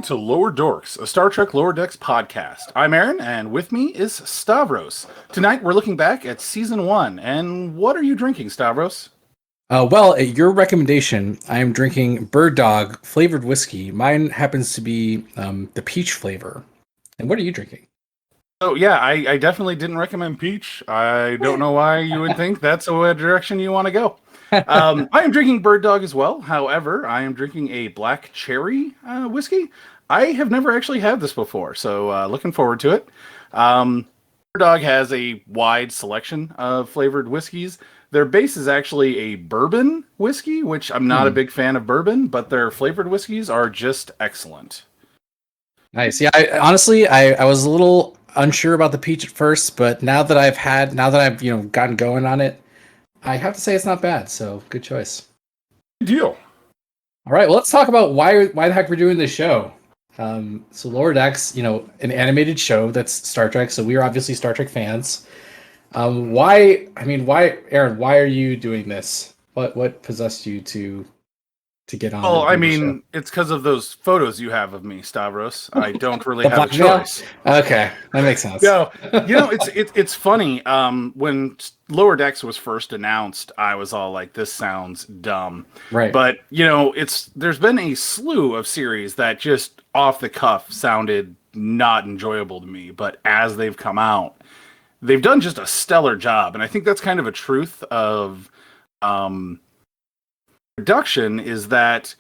to Lower Dorks, a Star Trek Lower Decks podcast. I'm Aaron, and with me is Stavros. Tonight, we're looking back at Season 1, and what are you drinking, Stavros? Well, at your recommendation, I am drinking Bird Dog flavored whiskey. Mine happens to be the peach flavor. And what are you drinking? Oh, yeah, I definitely didn't recommend peach. I don't know why you would think that's a direction you want to go. I am drinking Bird Dog as well. However, I am drinking a black cherry whiskey. I have never actually had this before, so looking forward to it. Bird Dog has a wide selection of flavored whiskeys. Their base is actually a bourbon whiskey, which I'm not a big fan of bourbon, but their flavored whiskeys are just excellent. Nice. Yeah, I was a little unsure about the peach at first, but now that I've gotten going on it, I have to say it's not bad. So good choice. Good deal. All right, well, let's talk about why the heck we're doing this show. So Lower Decks, an animated show that's Star Trek. So we are obviously Star Trek fans. Why, Aaron, why are you doing this? What possessed you to get on? Well, it's because of those photos you have of me, Stavros. I don't really have a choice. Okay, that makes sense. No, it's funny. When Lower Decks was first announced, I was all like, "This sounds dumb." Right. But there's been a slew of series that just off the cuff sounded not enjoyable to me. But as they've come out, they've done just a stellar job, and I think that's kind of a truth of production, is that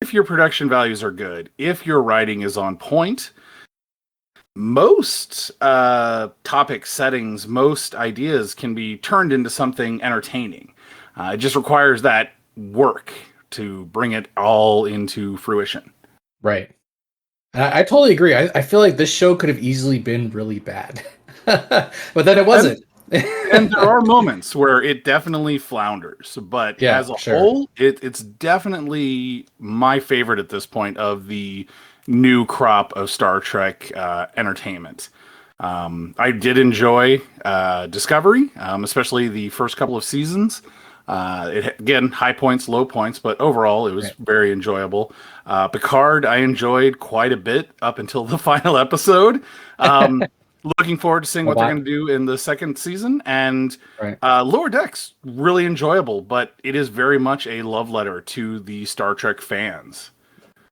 if your production values are good, if your writing is on point, most topic settings, most ideas can be turned into something entertaining. It just requires that work to bring it all into fruition. Right. I totally agree. I feel like this show could have easily been really bad. But then it wasn't. And there are moments where it definitely flounders, but as a whole, it's definitely my favorite at this point of the new crop of Star Trek entertainment. I did enjoy Discovery, especially the first couple of seasons. Again, high points, low points, but overall it was very enjoyable. Picard, I enjoyed quite a bit up until the final episode. Looking forward to seeing what they're going to do in the second season. And Lower Decks, really enjoyable, but it is very much a love letter to the Star Trek fans,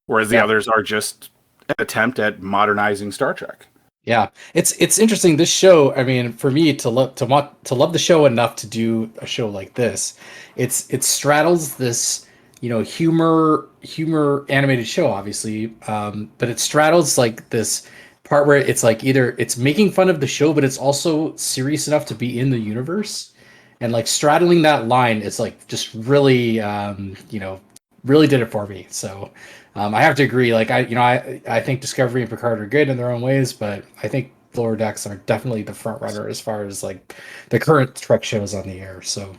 whereas the others are just an attempt at modernizing Star Trek. Yeah, it's interesting. This show, for me to love the show enough to do a show like this, it straddles this humor animated show, obviously, but it straddles like this part where it's like either it's making fun of the show, but it's also serious enough to be in the universe, and like straddling that line is like just really really did it for me. So I have to agree. Like I think Discovery and Picard are good in their own ways, but I think Lower Decks are definitely the front runner as far as like the current Trek shows on the air. So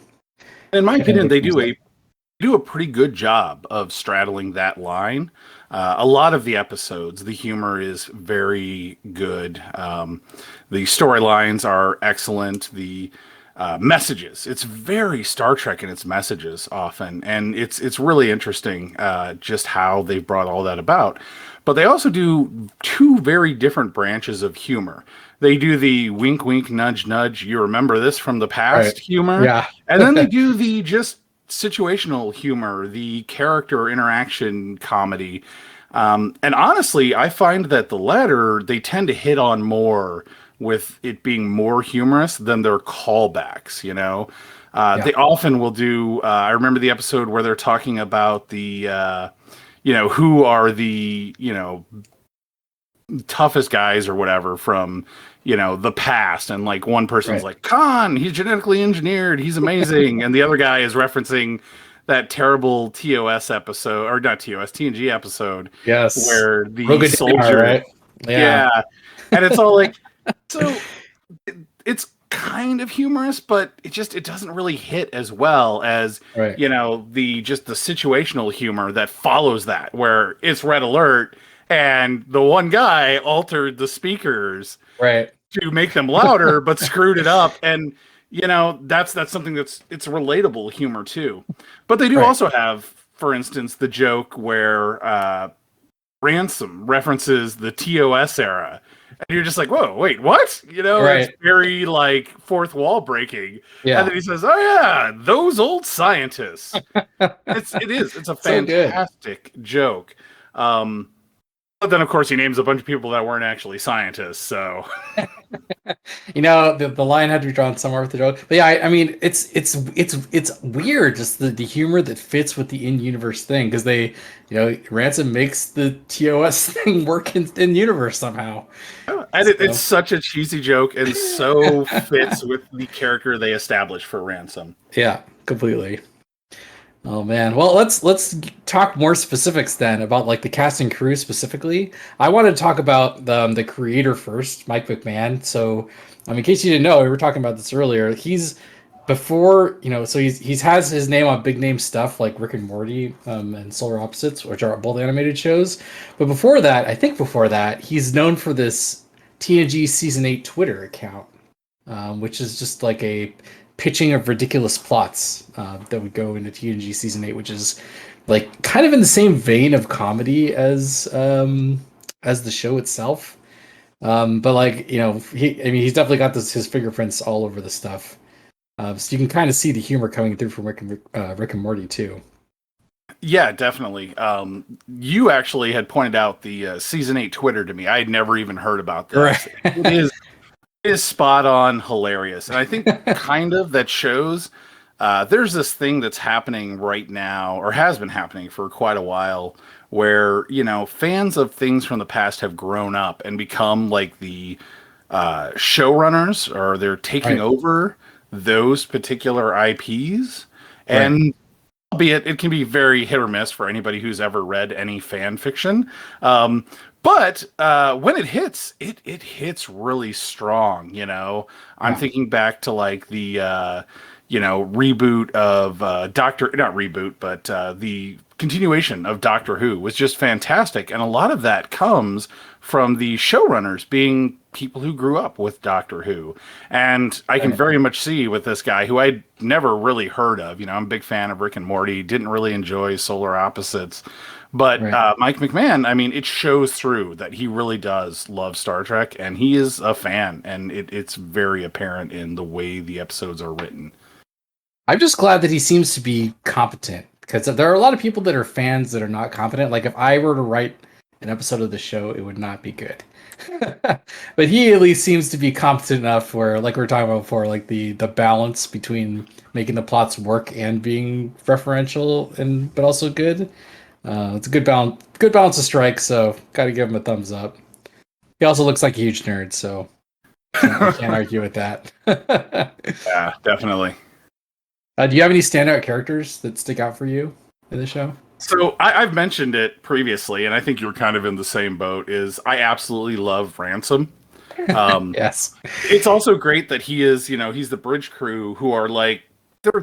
in my opinion, they do a pretty good job of straddling that line. A lot of the episodes, the humor is very good. The storylines are excellent. The messages, it's very Star Trek in its messages often, and it's really interesting just how they've brought all that about. But they also do two very different branches of humor. They do the wink, wink, nudge, nudge. You remember this from the past humor, and then they do the just situational humor, the character interaction comedy. And honestly, I find that the latter, they tend to hit on more with it being more humorous than their callbacks, They often will do, I remember the episode where they're talking about the, who are the, toughest guys or whatever from, the past. And like one person's like, Khan, he's genetically engineered, he's amazing. And the other guy is referencing that terrible TOS episode, or not TOS, TNG episode. Yes. Where the soldier, right? Yeah. And it's all like, so it's kind of humorous, but it doesn't really hit as well as, the situational humor that follows that, where it's red alert and the one guy altered the speakers to make them louder, but screwed it up. And, that's something it's relatable humor too. But they do also have, for instance, the joke where Ransom references the TOS era. And you're just like, whoa, wait, what? It's Right. very like fourth wall breaking. And Yeah. then he says, oh yeah, those old scientists. It's a So good. fantastic joke. Um, but then of course he names a bunch of people that weren't actually scientists. So The line had to be drawn somewhere with the joke. But yeah, I mean, it's weird, just the humor that fits with the in-universe thing, because Ransom makes the TOS thing work in universe somehow. and it's So such a cheesy joke and so fits with the character they established for Ransom. yeah, completely. Oh man. Well, let's talk more specifics then about like the cast and crew specifically. I wanted to talk about the creator first, Mike McMahan. So, in case you didn't know, we were talking about this earlier. He's before, so he's has his name on big name stuff like Rick and Morty and Solar Opposites, which are both animated shows. But before that, I think before that, he's known for this TNG season 8 Twitter account, which is just like a pitching of ridiculous plots that would go into TNG season 8, which is like kind of in the same vein of comedy as the show itself. But like he's definitely got his fingerprints all over the stuff. So you can kind of see the humor coming through from Rick and Morty too. Yeah, definitely. You actually had pointed out the season 8 Twitter to me. I had never even heard about this. Right. It is spot on hilarious. And I think kind of that shows there's this thing that's happening right now, or has been happening for quite a while, where, fans of things from the past have grown up and become like the showrunners, or they're taking Right. over those particular IPs. Right. And albeit it can be very hit or miss for anybody who's ever read any fan fiction. But when it hits, it hits really strong. I'm Yeah. thinking back to like the reboot of not reboot, but the continuation of Doctor Who was just fantastic, and a lot of that comes from the showrunners being people who grew up with Doctor Who. And I can Right. very much see with this guy who I'd never really heard of. I'm a big fan of Rick and Morty, didn't really enjoy Solar Opposites. But Right. Mike McMahan, I mean, it shows through that he really does love Star Trek, and he is a fan, and it's very apparent in the way the episodes are written. I'm just glad that he seems to be competent, because there are a lot of people that are fans that are not competent. Like if I were to write an episode of the show, it would not be good. But he at least seems to be competent enough where, like we were talking about before, like the balance between making the plots work and being referential and but also good. It's a good balance to strike. So got to give him a thumbs up. He also looks like a huge nerd, so I can't argue with that. Yeah, definitely. Do you have any standout characters that stick out for you in the show? So I've mentioned it previously, and I think you're kind of in the same boat. Is I absolutely love Ransom. Yes. It's also great that he is, he's the bridge crew who are like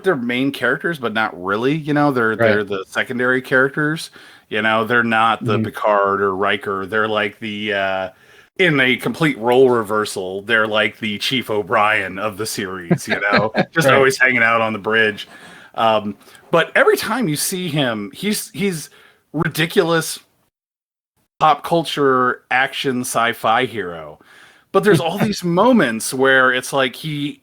they're main characters, but not really. They're Right. the secondary characters. They're not the Mhm. Picard or Riker. They're like the in a complete role reversal. They're like the Chief O'Brien of the series. Just Right. always hanging out on the bridge. But every time you see him, he's ridiculous pop culture action sci-fi hero. But there's all these moments where it's like he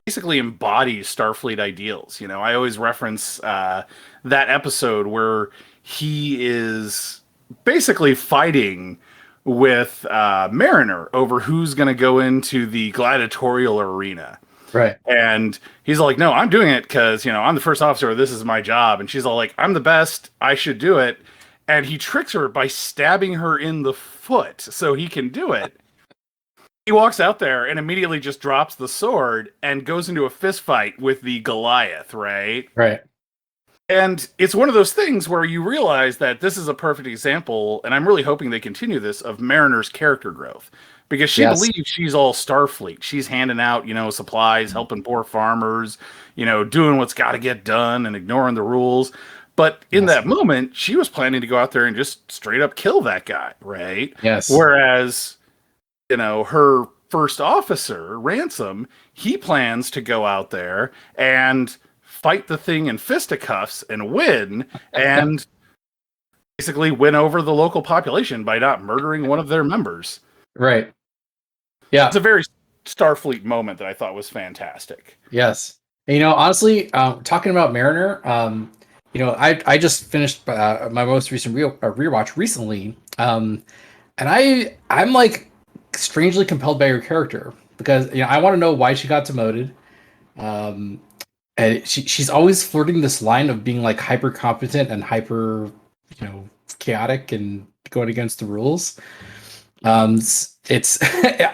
basically embodies Starfleet ideals. I always reference that episode where he is basically fighting with Mariner over who's going to go into the gladiatorial arena. Right. And he's like, no, I'm doing it because, I'm the first officer. This is my job. And she's all like, I'm the best. I should do it. And he tricks her by stabbing her in the foot so he can do it. He walks out there and immediately just drops the sword and goes into a fist fight with the Goliath, right? Right. And it's one of those things where you realize that this is a perfect example, and I'm really hoping they continue this, of Mariner's character growth. Because she Yes. believes she's all Starfleet. She's handing out, supplies, helping poor farmers, doing what's got to get done and ignoring the rules. But in Yes. that moment, she was planning to go out there and just straight up kill that guy, right? Yes. Whereas, her first officer, Ransom, he plans to go out there and fight the thing in fisticuffs and win. And basically win over the local population by not murdering one of their members. Right. Yeah. It's a very Starfleet moment that I thought was fantastic. Yes. And, honestly, talking about Mariner, I just finished my most recent rewatch recently, and I'm like strangely compelled by her character because I want to know why she got demoted. And she's always flirting this line of being like hyper competent and hyper, chaotic and going against the rules. It's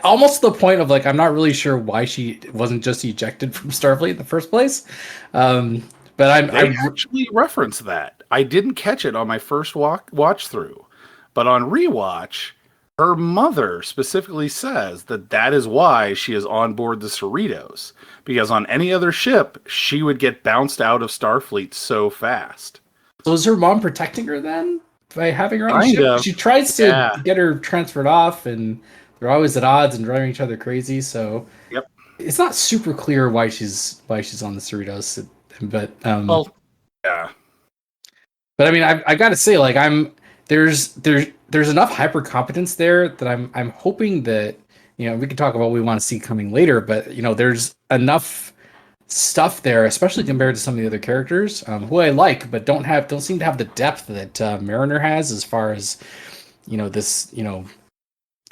almost the point of like I'm not really sure why she wasn't just ejected from Starfleet in the first place. But I actually reference that. I didn't catch it on my first watch through, but on rewatch, her mother specifically says that is why she is on board the Cerritos, because on any other ship she would get bounced out of Starfleet so fast. So is her mom protecting her then by having her on the ship? She tries to get her transferred off, and they're always at odds and driving each other crazy. So it's not super clear why she's on the Cerritos. But yeah. But I mean, I got to say, like, there's enough hyper competence there that I'm hoping that we can talk about what we want to see coming later. But there's enough stuff there, especially compared to some of the other characters who I like, but don't seem to have the depth that Mariner has as far as this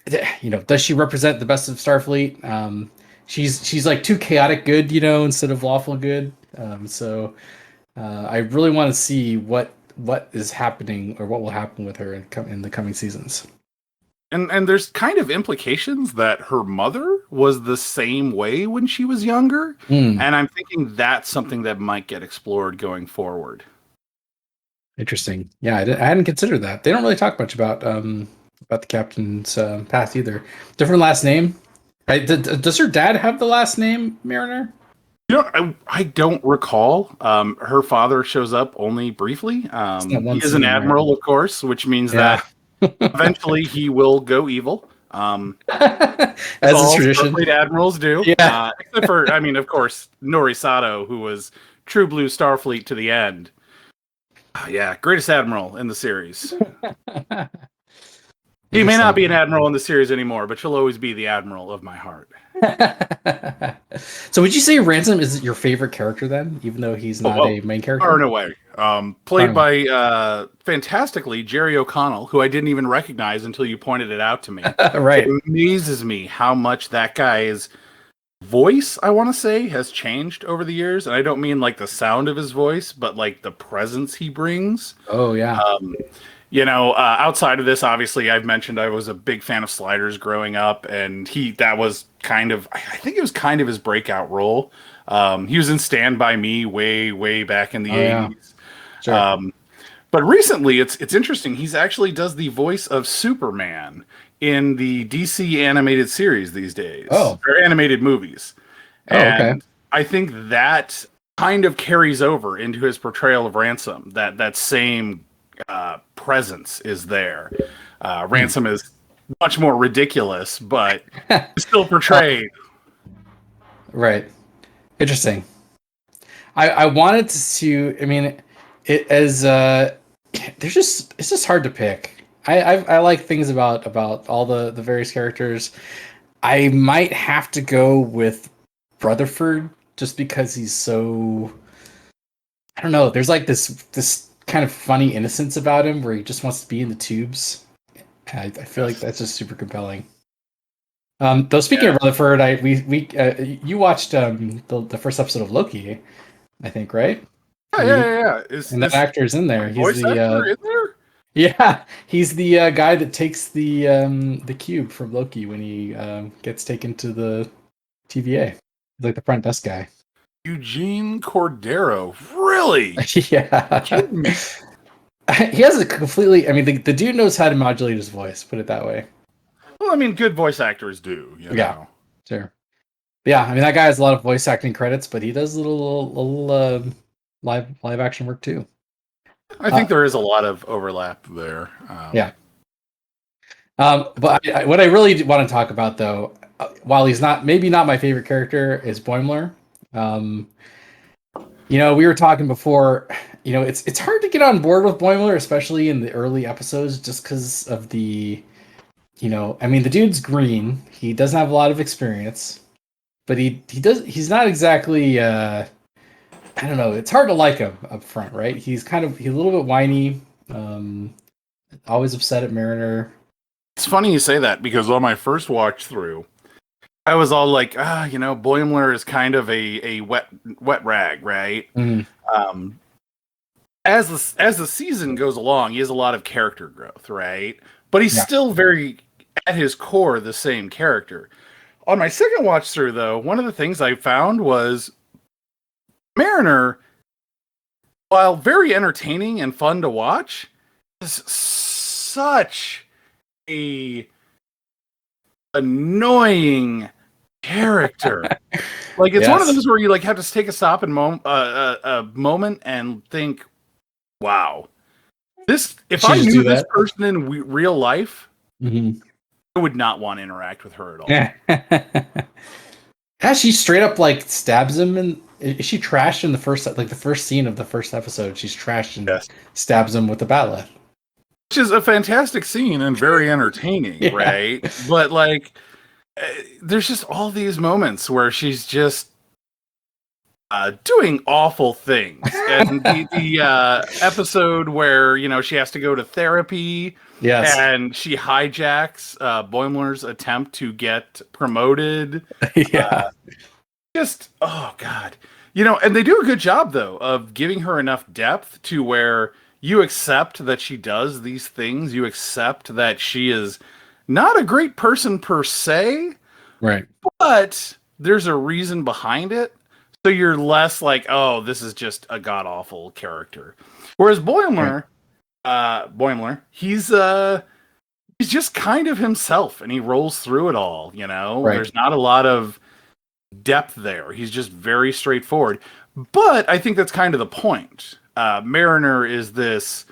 does she represent the best of Starfleet? She's like too chaotic good, instead of lawful good. So I really want to see what is happening or what will happen with her in the coming seasons. And there's kind of implications that her mother was the same way when she was younger. And I'm thinking that's something that might get explored going forward. Interesting. Yeah, I hadn't considered that. They don't really talk much about the captain's past either. Different last name. Does her dad have the last name Mariner? I don't recall. Her father shows up only briefly. He is an admiral, of course, which means that eventually he will go evil. As is tradition. Starfleet admirals do. Yeah. Except for, of course, Nori Sato, who was true blue Starfleet to the end. Greatest admiral in the series. He may not be an admiral in the series anymore, but she'll always be the admiral of my heart. So would you say Ransom is your favorite character then, even though he's not a main character? Far and away. Played by, fantastically, Jerry O'Connell, who I didn't even recognize until you pointed it out to me. Right. It amazes me how much that guy's voice, I want to say, has changed over the years. And I don't mean like the sound of his voice, but like the presence he brings. Oh, yeah. Outside of this, obviously, I've mentioned I was a big fan of Sliders growing up, and that was I think it was kind of his breakout role. He was in Stand By Me way, way back in the 80s. Yeah. Sure. But recently, it's interesting. He's actually does the voice of Superman in the DC animated series these days. Oh. Or animated movies. And okay. I think that kind of carries over into his portrayal of Ransom. That same presence is there. Ransom is much more ridiculous, but still portrayed. Right. Interesting. I wanted to. I mean, it as it's just hard to pick. I like things about all the various characters. I might have to go with Rutherford just because he's so. I don't know. There's like this kind of funny innocence about him where he just wants to be in the tubes. I feel like that's just super compelling. Though speaking of Rutherford, you watched the first episode of Loki, I think, right? Yeah. And that actor's in there. He's the actor in there? Yeah, he's the guy that takes the cube from Loki when he gets taken to the TVA. He's like the front desk guy. Eugene Cordero, really? Yeah. Kidding me. He has a completely. I mean, the dude knows how to modulate his voice. Put it that way. Well, I mean, good voice actors do. Yeah, sure. Yeah, I mean that guy has a lot of voice acting credits, but he does little live action work too. I think there is a lot of overlap there. Yeah. But what I really want to talk about, though, while he's maybe not my favorite character, is Boimler. We were talking before. it's hard to get on board with Boimler, especially in the early episodes, just because of the, the dude's green. He doesn't have a lot of experience, but he's not exactly. I don't know. It's hard to like him up front, right? He's a little bit whiny, always upset at Mariner. It's funny you say that because on my first watch through, I was all like, Boimler is kind of a wet rag, right? Mm. As the season goes along, he has a lot of character growth, right? But he's still very, at his core, the same character. On my second watch through, though, one of the things I found was Mariner, while very entertaining and fun to watch, is such a annoying character. Like, it's one of those where you like have to take a stop and a moment and think, wow, if I knew this person in real life, I would not want to interact with her at all. She straight up like stabs him, and is she trashed in the first scene of the first episode? She's trashed and stabs him with the bat'leth, which is a fantastic scene and very entertaining, right? But like, there's just all these moments where she's just doing awful things, and the episode where she has to go to therapy. Yes. And she hijacks Boimler's attempt to get promoted. Yeah. Oh, God. And they do a good job, though, of giving her enough depth to where you accept that she does these things. You accept that she is not a great person per se. Right. But there's a reason behind it. So you're less like, oh, this is just a god-awful character. Whereas Boimler... Right. Boimler, he's just kind of himself, and he rolls through it all. Right. There's not a lot of depth there. He's just very straightforward. But I think that's kind of the point. Mariner is this,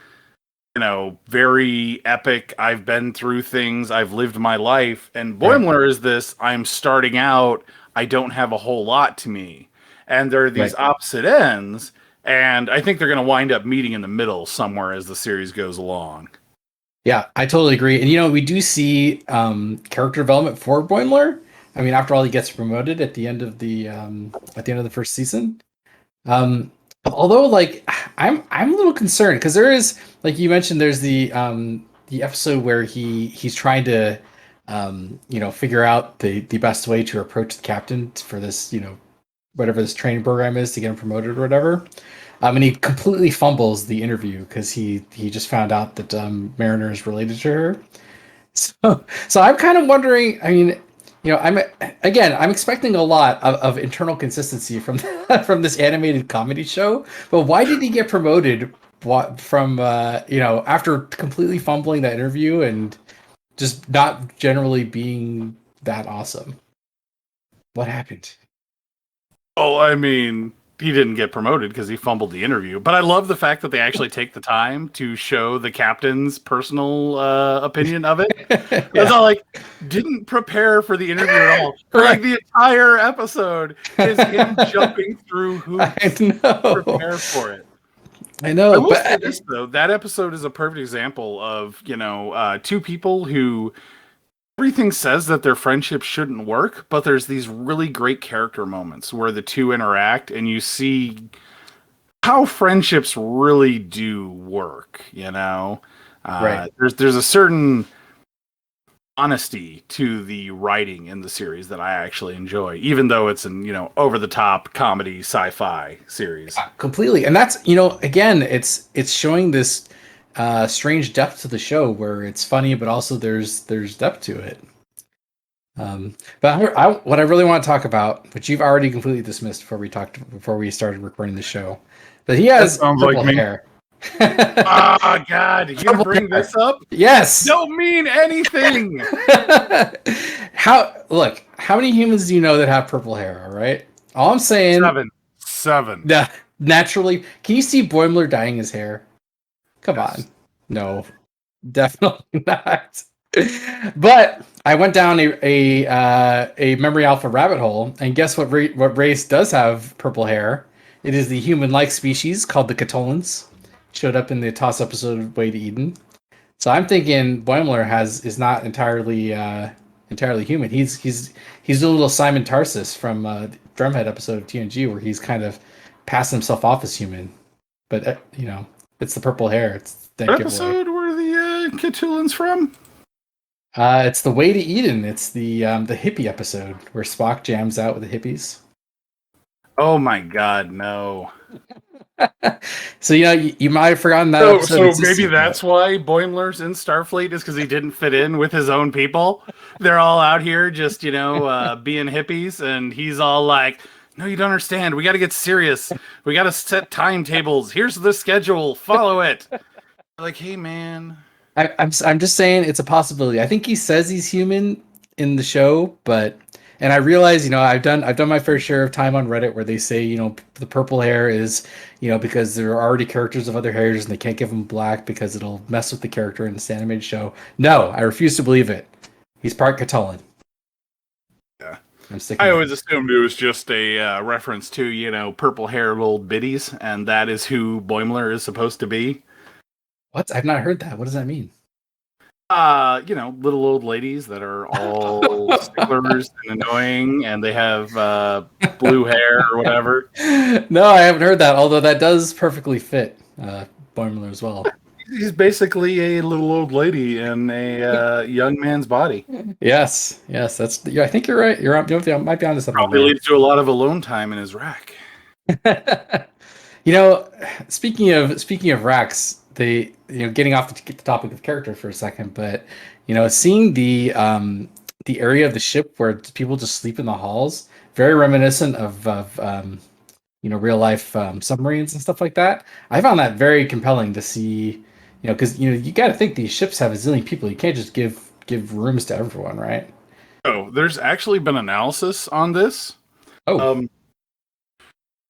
very epic. I've been through things. I've lived my life, and Boimler is this. I'm starting out. I don't have a whole lot to me, and there are these opposite ends. And I think they're going to wind up meeting in the middle somewhere as the series goes along. Yeah, I totally agree. And we do see character development for Boimler. I mean, after all, he gets promoted at the end of the first season. Although, like, I'm a little concerned because there is, like you mentioned, there's the episode where he's trying to figure out the best way to approach the captain for this whatever this training program is to get him promoted or whatever. And he completely fumbles the interview because he just found out that Mariner is related to her. So I'm kind of wondering, I mean, I'm expecting a lot of internal consistency from this animated comedy show, but why did he get promoted from after completely fumbling that interview and just not generally being that awesome? What happened? Oh, I mean, he didn't get promoted because he fumbled the interview. But I love the fact that they actually take the time to show the captain's personal opinion of it. It's all like, didn't prepare for the interview at all. Like, the entire episode is him jumping through hoops to prepare for it. I know. I will say this, though. That episode is a perfect example of, two people who... Everything says that their friendship shouldn't work, but there's these really great character moments where the two interact and you see how friendships really do work, Right. There's a certain honesty to the writing in the series that I actually enjoy, even though it's an, over-the-top comedy sci-fi series. Completely. And that's, again, it's showing this strange depth to the show where it's funny, but also there's depth to it. But what I really want to talk about, which you've already completely dismissed before we started recording the show, but he has purple hair. Oh, God, you gonna bring this up? Yes. Don't mean anything. How many humans do you know that have purple hair? All right, all I'm saying, 7. Naturally, can you see Boimler dyeing his hair? Come on. No, definitely not. But I went down a memory alpha rabbit hole, and guess what race does have purple hair? It is the human-like species called the Catolans. showed up in the Toss episode of Way to Eden. So I'm thinking Boimler is not entirely human. He's a little Simon Tarsus from the Drumhead episode of TNG where he's kind of passed himself off as human, but it's the purple hair. It's that What giveaway. episode were the Cthulhuans from? It's the Way to Eden. It's the hippie episode where Spock jams out with the hippies. Oh my God, no! So you might have forgotten that episode. So maybe that's why Boimler's in Starfleet is because he didn't fit in with his own people. They're all out here just being hippies, and he's all like, "No, you don't understand. We got to get serious. We got to set timetables. Here's the schedule. Follow it." Like, hey, man. I'm just saying it's a possibility. I think he says he's human in the show, and I realize, I've done my fair share of time on Reddit where they say, the purple hair is, because there are already characters of other hairs and they can't give him black because it'll mess with the character in this animated show. No, I refuse to believe it. He's part Catalan. Yeah. I always assumed it was just a reference to, purple-haired old biddies, and that is who Boimler is supposed to be. What? I've not heard that. What does that mean? Little old ladies that are all sticklers and annoying, and they have blue hair or whatever. No, I haven't heard that, although that does perfectly fit Boimler as well. He's basically a little old lady in a young man's body. Yes, that's. I think you're right. You might be onto something. Probably leads to a lot of alone time in his rack. Speaking of racks, getting off the topic of character for a second, but seeing the area of the ship where people just sleep in the halls, very reminiscent of real life submarines and stuff like that. I found that very compelling to see, because you got to think these ships have a zillion people. You can't just give rooms to everyone, right? Oh, there's actually been analysis on this. Oh.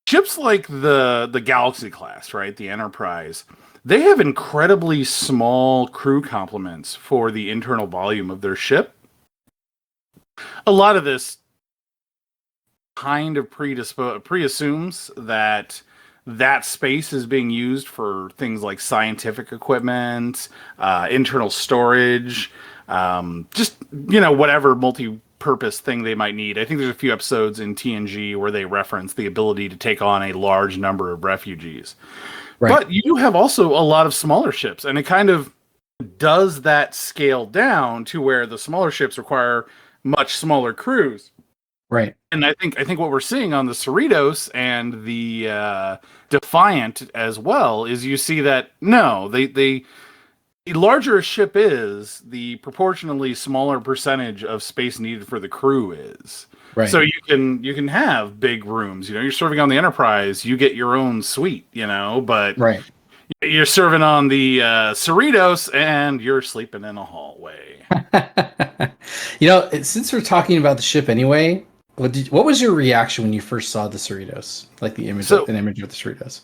Ships like the Galaxy class, right? The Enterprise, they have incredibly small crew complements for the internal volume of their ship. A lot of this kind of pre-assumes that space is being used for things like scientific equipment, internal storage, just, whatever multi-purpose thing they might need. I think there's a few episodes in TNG where they reference the ability to take on a large number of refugees. Right. But you have also a lot of smaller ships, and it kind of does that scale down to where the smaller ships require much smaller crews. Right. And I think what we're seeing on the Cerritos and the Defiant as well is you see that the larger a ship is, the proportionally smaller percentage of space needed for the crew is. Right. So you can have big rooms. You're serving on the Enterprise, you get your own suite. But right. You're serving on the Cerritos and you're sleeping in a hallway. Since we're talking about the ship anyway, what was your reaction when you first saw the Cerritos? Like an image of the Cerritos?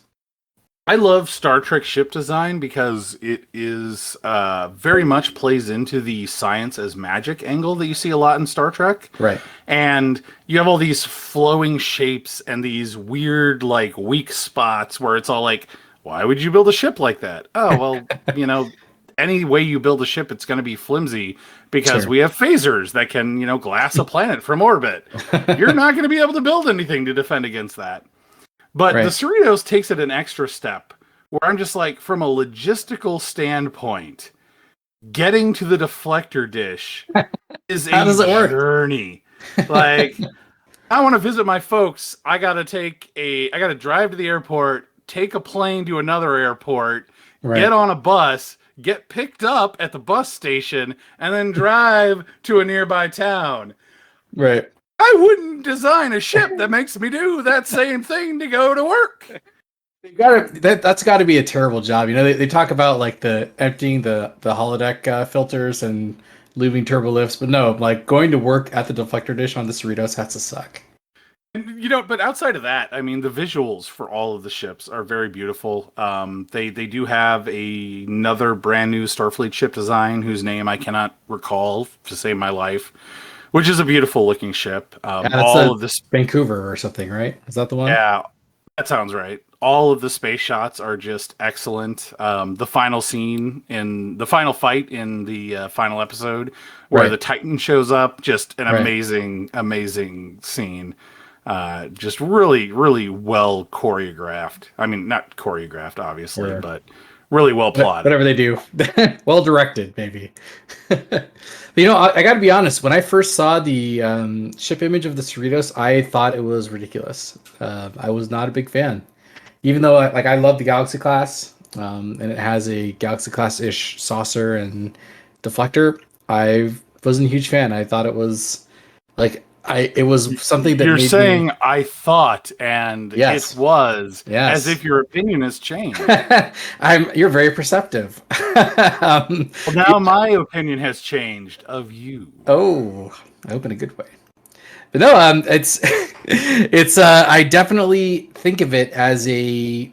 I love Star Trek ship design because it is very much plays into the science as magic angle that you see a lot in Star Trek. Right. And you have all these flowing shapes and these weird, like, weak spots where it's all like, why would you build a ship like that? Oh, well, any way you build a ship, it's going to be flimsy because we have phasers that can, glass a planet from orbit. You're not going to be able to build anything to defend against that. But the Cerritos takes it an extra step where I'm just like, from a logistical standpoint, getting to the deflector dish is a journey. Like, I want to visit my folks. I got to drive to the airport, take a plane to another airport, get on a bus, get picked up at the bus station, and then drive to a nearby town. Right. I wouldn't design a ship that makes me do that same thing to go to work. That's got to be a terrible job. They talk about like the emptying the holodeck filters and lubing turbo lifts, but no, like going to work at the deflector dish on the Cerritos has to suck. And, but outside of that, I mean, the visuals for all of the ships are very beautiful. They do have another brand new Starfleet ship design whose name I cannot recall to save my life. Which is a beautiful looking ship. All of this Vancouver or something, right? Is that the one? Yeah. That sounds right. All of the space shots are just excellent. The final scene in the final fight in the final episode, where Right. the Titan shows up, just an Right. amazing, amazing scene. Just really, really well choreographed. I mean, not choreographed, obviously, Sure. but really well plotted. Whatever they do, well directed, maybe. I got to be honest. When I first saw the ship image of the Cerritos, I thought it was ridiculous. I was not a big fan, even though I love the Galaxy class, and it has a Galaxy class ish saucer and deflector. I wasn't a huge fan. I thought it was it was something that You're made me. saying I thought, and it Yes. was as Yes. if your opinion has changed. You're very perceptive. um, Well, now my opinion has changed of you. oh, I hope in a good way. But no, it's I definitely think of it as a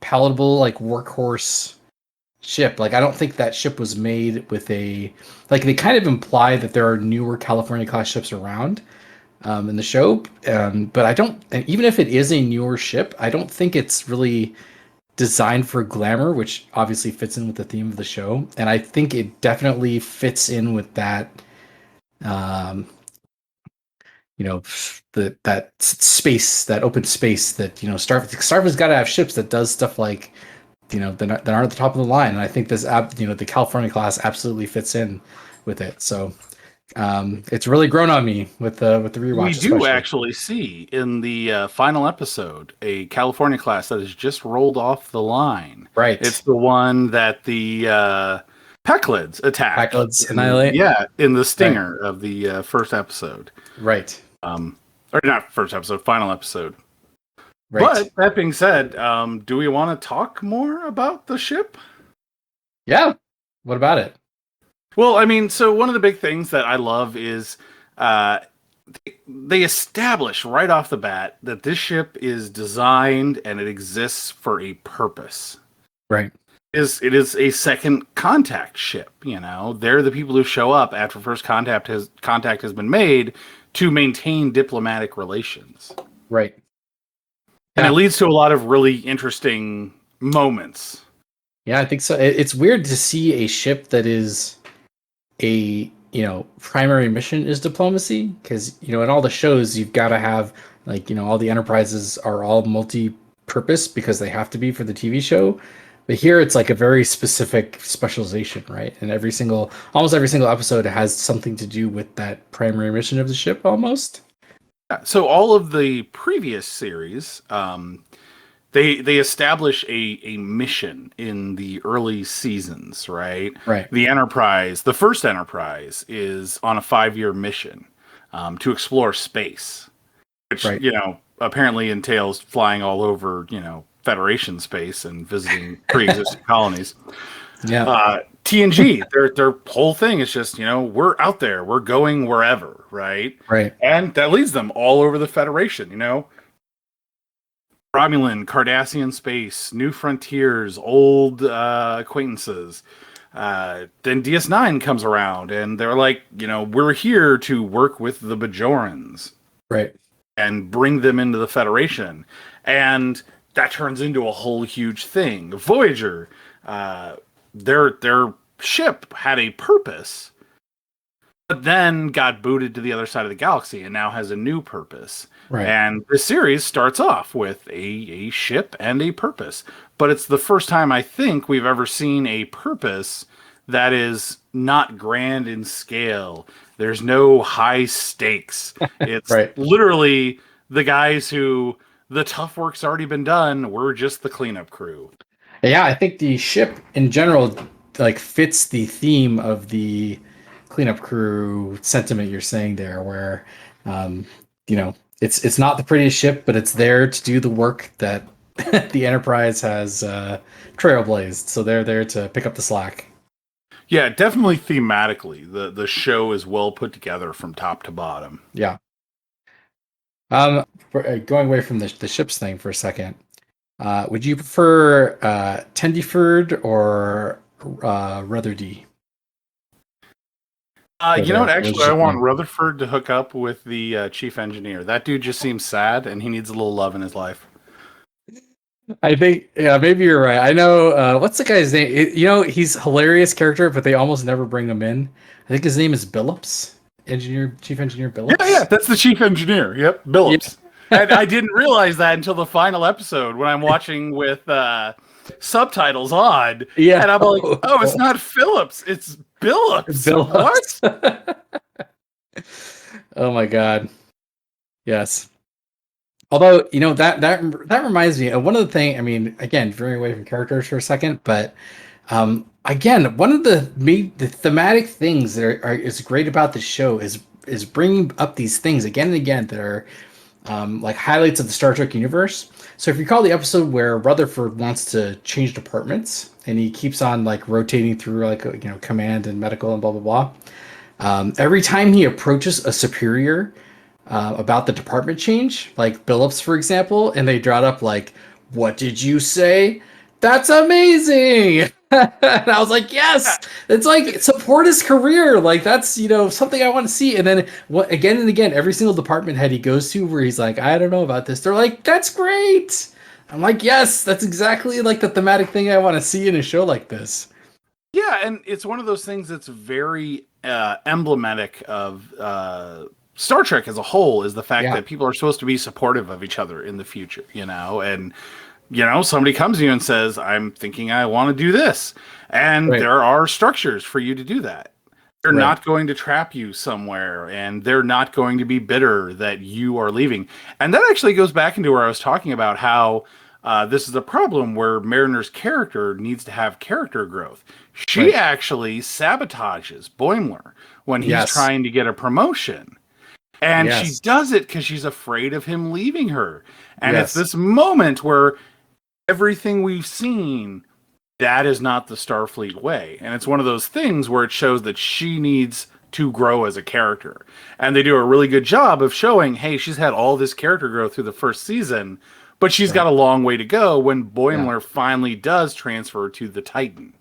palatable like workhorse ship. Like I don't think that ship was made with a like they kind of imply that there are newer California class ships around in the show, but I don't. And even if it is a newer ship, I don't think it's really designed for glamour, which obviously fits in with the theme of the show. And I think it definitely fits in with that. Um, that space, that open space that Starfleet's got to have ships that does stuff like that aren't at the top of the line. And I think the California class absolutely fits in with it. So it's really grown on me with the We rewatch, do especially. actually see in the final episode a California class that has just rolled off the line. Right. It's the one that the Peclids attack. Packlets annihilate. In the Right. stinger of the first episode. Right. Or not first episode, final episode. Right. But that being said, do we want to talk more about the ship? Yeah. What about it? Well, I mean, so one of the big things that I love is uh, they establish right off the bat that this ship is designed and it exists for a purpose. Right. It is a second contact ship. They're the people who show up after first contact has been made to maintain diplomatic relations, Right. and it Yeah. leads to a lot of really interesting moments. Yeah, I think so. It's weird to see a ship that is primary mission is diplomacy because in all the shows you've got to have all the enterprises are all multi-purpose because they have to be for the TV show. But here it's like a very specific specialization, right? And almost every single episode has something to do with that primary mission of the ship almost. So all of the previous series, they establish a mission in the early seasons, right? Right. The first Enterprise, is on a 5-year mission to explore space, which Right. apparently entails flying all over Federation space and visiting pre-existing colonies. Yeah. TNG, their whole thing is just we're out there, we're going wherever, right? Right. And that leads them all over the Federation. Romulan, Cardassian space, new frontiers, old acquaintances. Then DS9 comes around, and they're like, we're here to work with the Bajorans Right. and bring them into the Federation, and that turns into a whole huge thing. Voyager, their ship had a purpose, but then got booted to the other side of the galaxy and now has a new purpose. Right. And the series starts off with a ship and a purpose. But it's the first time I think we've ever seen a purpose that is not grand in scale. There's no high stakes. It's Right. literally the guys who the tough work's already been done. We're just the cleanup crew. Yeah, I think the ship in general fits the theme of the cleanup crew sentiment you're saying there, where it's not the prettiest ship, but it's there to do the work that the Enterprise has trailblazed. So they're there to pick up the slack. Yeah, definitely thematically, the show is well put together from top to bottom. Yeah. Going away from the ships thing for a second, would you prefer Tendyford or Rutherdy? But You know what? that was Actually, I just want me. Rutherford to hook up with the chief engineer. That dude just seems sad, and he needs a little love in his life. I think, yeah, maybe you're right. I know, what's the guy's name? He's a hilarious character, but they almost never bring him in. I think his name is Billups, Chief Engineer Yeah, Billups. that's the chief engineer. Yep, Yeah, Billups. And I didn't realize that until the final episode when I'm watching with subtitles on, yeah, and I'm like, "Oh, it's not Phillips, it's Billups." Billups. What? Oh my God. Yes. Although, that reminds me of one of the thing. I mean, again, veering away from characters for a second, but again, one of the thematic things that is great about this show is bringing up these things again and again that are like highlights of the Star Trek universe. So if you recall the episode where Rutherford wants to change departments and he keeps on like rotating through like command and medical and blah blah blah. Every time he approaches a superior about the department change, like Billups, for example, and they brought up like, "What did you say? That's amazing!" And I was like, Yeah, "Yes, it's like support his career. Like that's something I want to see." And then again and again, every single department head he goes to, where he's like, "I don't know about this," they're like, "That's great." I'm like, "Yes, that's exactly like the thematic thing I want to see in a show like this." yeah, and it's one of those things that's very emblematic of Star Trek as a whole. Is the fact Yeah, that people are supposed to be supportive of each other in the future, and somebody comes to you and says, "I'm thinking I want to do this," and right, there are structures for you to do that. They're right, not going to trap you somewhere, and they're not going to be bitter that you are leaving. And that actually goes back into where I was talking about how this is a problem where Mariner's character needs to have character growth. She right. actually sabotages Boimler when he's Yes, trying to get a promotion. And she yes, does it because she's afraid of him leaving her. And it's yes. this moment where everything we've seen, that is not the Starfleet way. And it's one of those things where it shows that she needs to grow as a character. And they do a really good job of showing, hey, she's had all this character growth through the first season, but she's got Right. a long way to go when Yeah. Boimler finally does transfer to the Titan.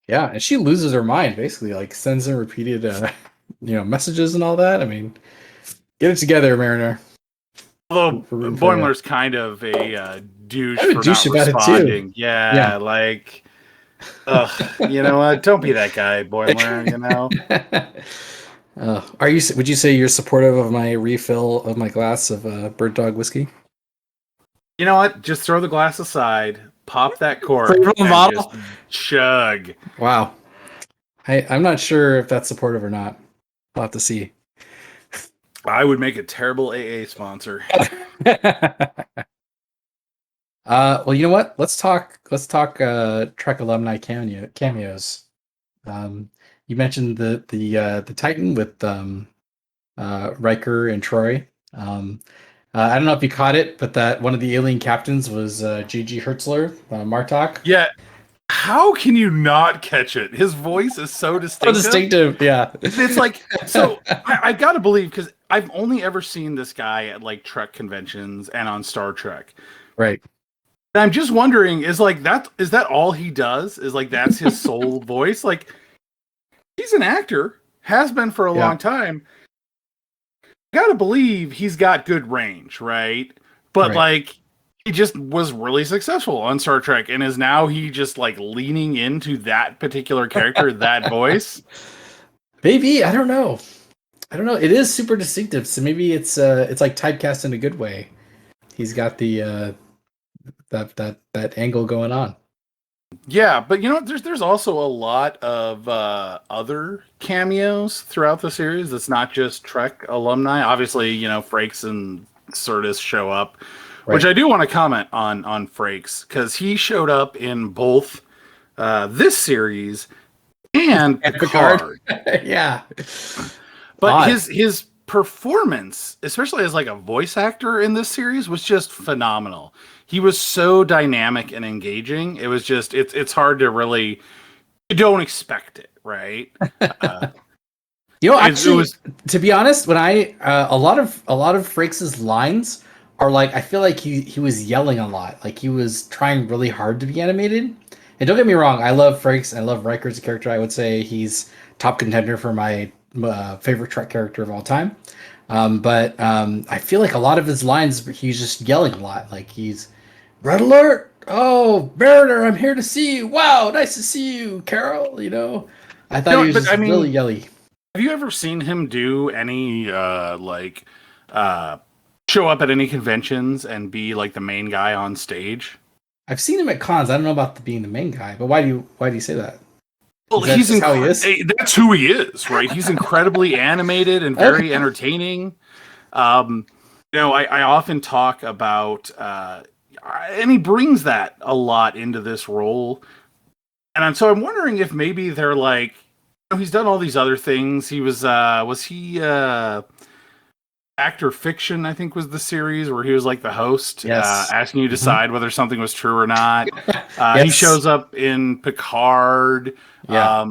Yeah, and she loses her mind basically, like sends in repeated messages and all that. I mean, get it together, Mariner. Although We're rooting for you. Boimler's kind of a douche I would for not douche about it too. responding. Yeah. Yeah, like, ugh, you know what? Don't be that guy, Boimler, Would you say you're supportive of my refill of my glass of Bird Dog whiskey? You know what? Just throw the glass aside, pop that Straight cork, from the and just bottle? chug. Wow. I'm not sure if that's supportive or not. I'll have to see. I would make a terrible AA sponsor. Well, you know what? Let's talk Trek alumni cameos. You mentioned the Titan with Riker and Troy. I don't know if you caught it, but that one of the alien captains was G.G. Hertzler, Martok. Yeah, how can you not catch it? His voice is so So distinctive. distinctive, yeah. It's like, so I got to believe, because I've only ever seen this guy at like Trek conventions and on Star Trek. Right. And I'm just wondering, is that all he does? Is like that's his sole voice? Like, he's an actor, has been for a Yeah. long time. Gotta believe he's got good range, right? But Right. like, he just was really successful on Star Trek, and is now he just like leaning into that particular character, that voice? Maybe I don't know. I don't know. It is super distinctive, so maybe it's like typecast in a good way. He's got the that angle going on. Yeah, but there's also a lot of other cameos throughout the series. That's not just Trek alumni. Obviously, Frakes and Sirtis show up, which Right. I do want to comment on Frakes, because he showed up in both this series and And Picard. Picard. Yeah. But Odd. his performance, especially as like a voice actor in this series, was just phenomenal. He was so dynamic and engaging. It was just it's hard to really, you don't expect it, right? Uh, it Actually, was to be honest, when I a lot of Frakes' lines are like I feel like he was yelling a lot, like he was trying really hard to be animated. And don't get me wrong, I love Frakes, I love Riker as a character. I would say he's top contender for my favorite Trek character of all time. But I feel like a lot of his lines, he's just yelling a lot. Like he's Red Alert! Oh, Mariner, I'm here to see you. Wow, nice to see you, Carol. I thought he was just really yelly. Have you ever seen him do any show up at any conventions and be like the main guy on stage? I've seen him at cons. I don't know about being the main guy, but why do you say that? Well, how he is. That's who he is, right? He's incredibly animated and very entertaining. I often talk about, and he brings that a lot into this role. And so I'm wondering if maybe they're like, he's done all these other things. He was he Actor Fiction, I think was the series where he was like the host, asking you to decide whether something was true or not. Yes. He shows up in Picard. Yeah.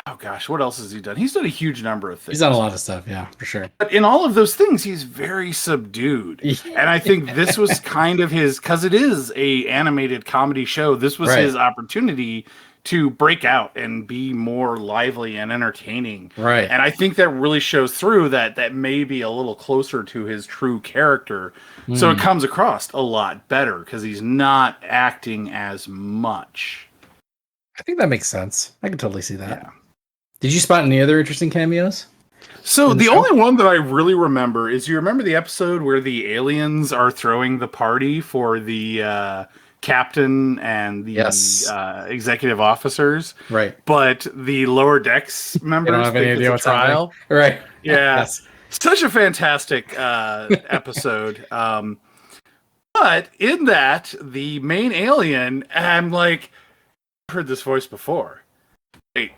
Oh gosh, what else has he done? He's done a huge number of things. He's done a lot of stuff, yeah, for sure. But in all of those things, he's very subdued. And I think this was kind of his, because it is a animated comedy show, this was his opportunity to break out and be more lively and entertaining. Right. And I think that really shows through that may be a little closer to his true character. So it comes across a lot better because he's not acting as much. I think that makes sense. I can totally see that. Yeah. Did you spot any other interesting cameos? So the only one that I really remember is, you remember the episode where the aliens are throwing the party for the captain and the executive officers, right? But the lower decks members don't have any idea what's happening. Right? Yeah, yes. Such a fantastic episode. But in that, the main alien, I'm like, I've heard this voice before. Wait,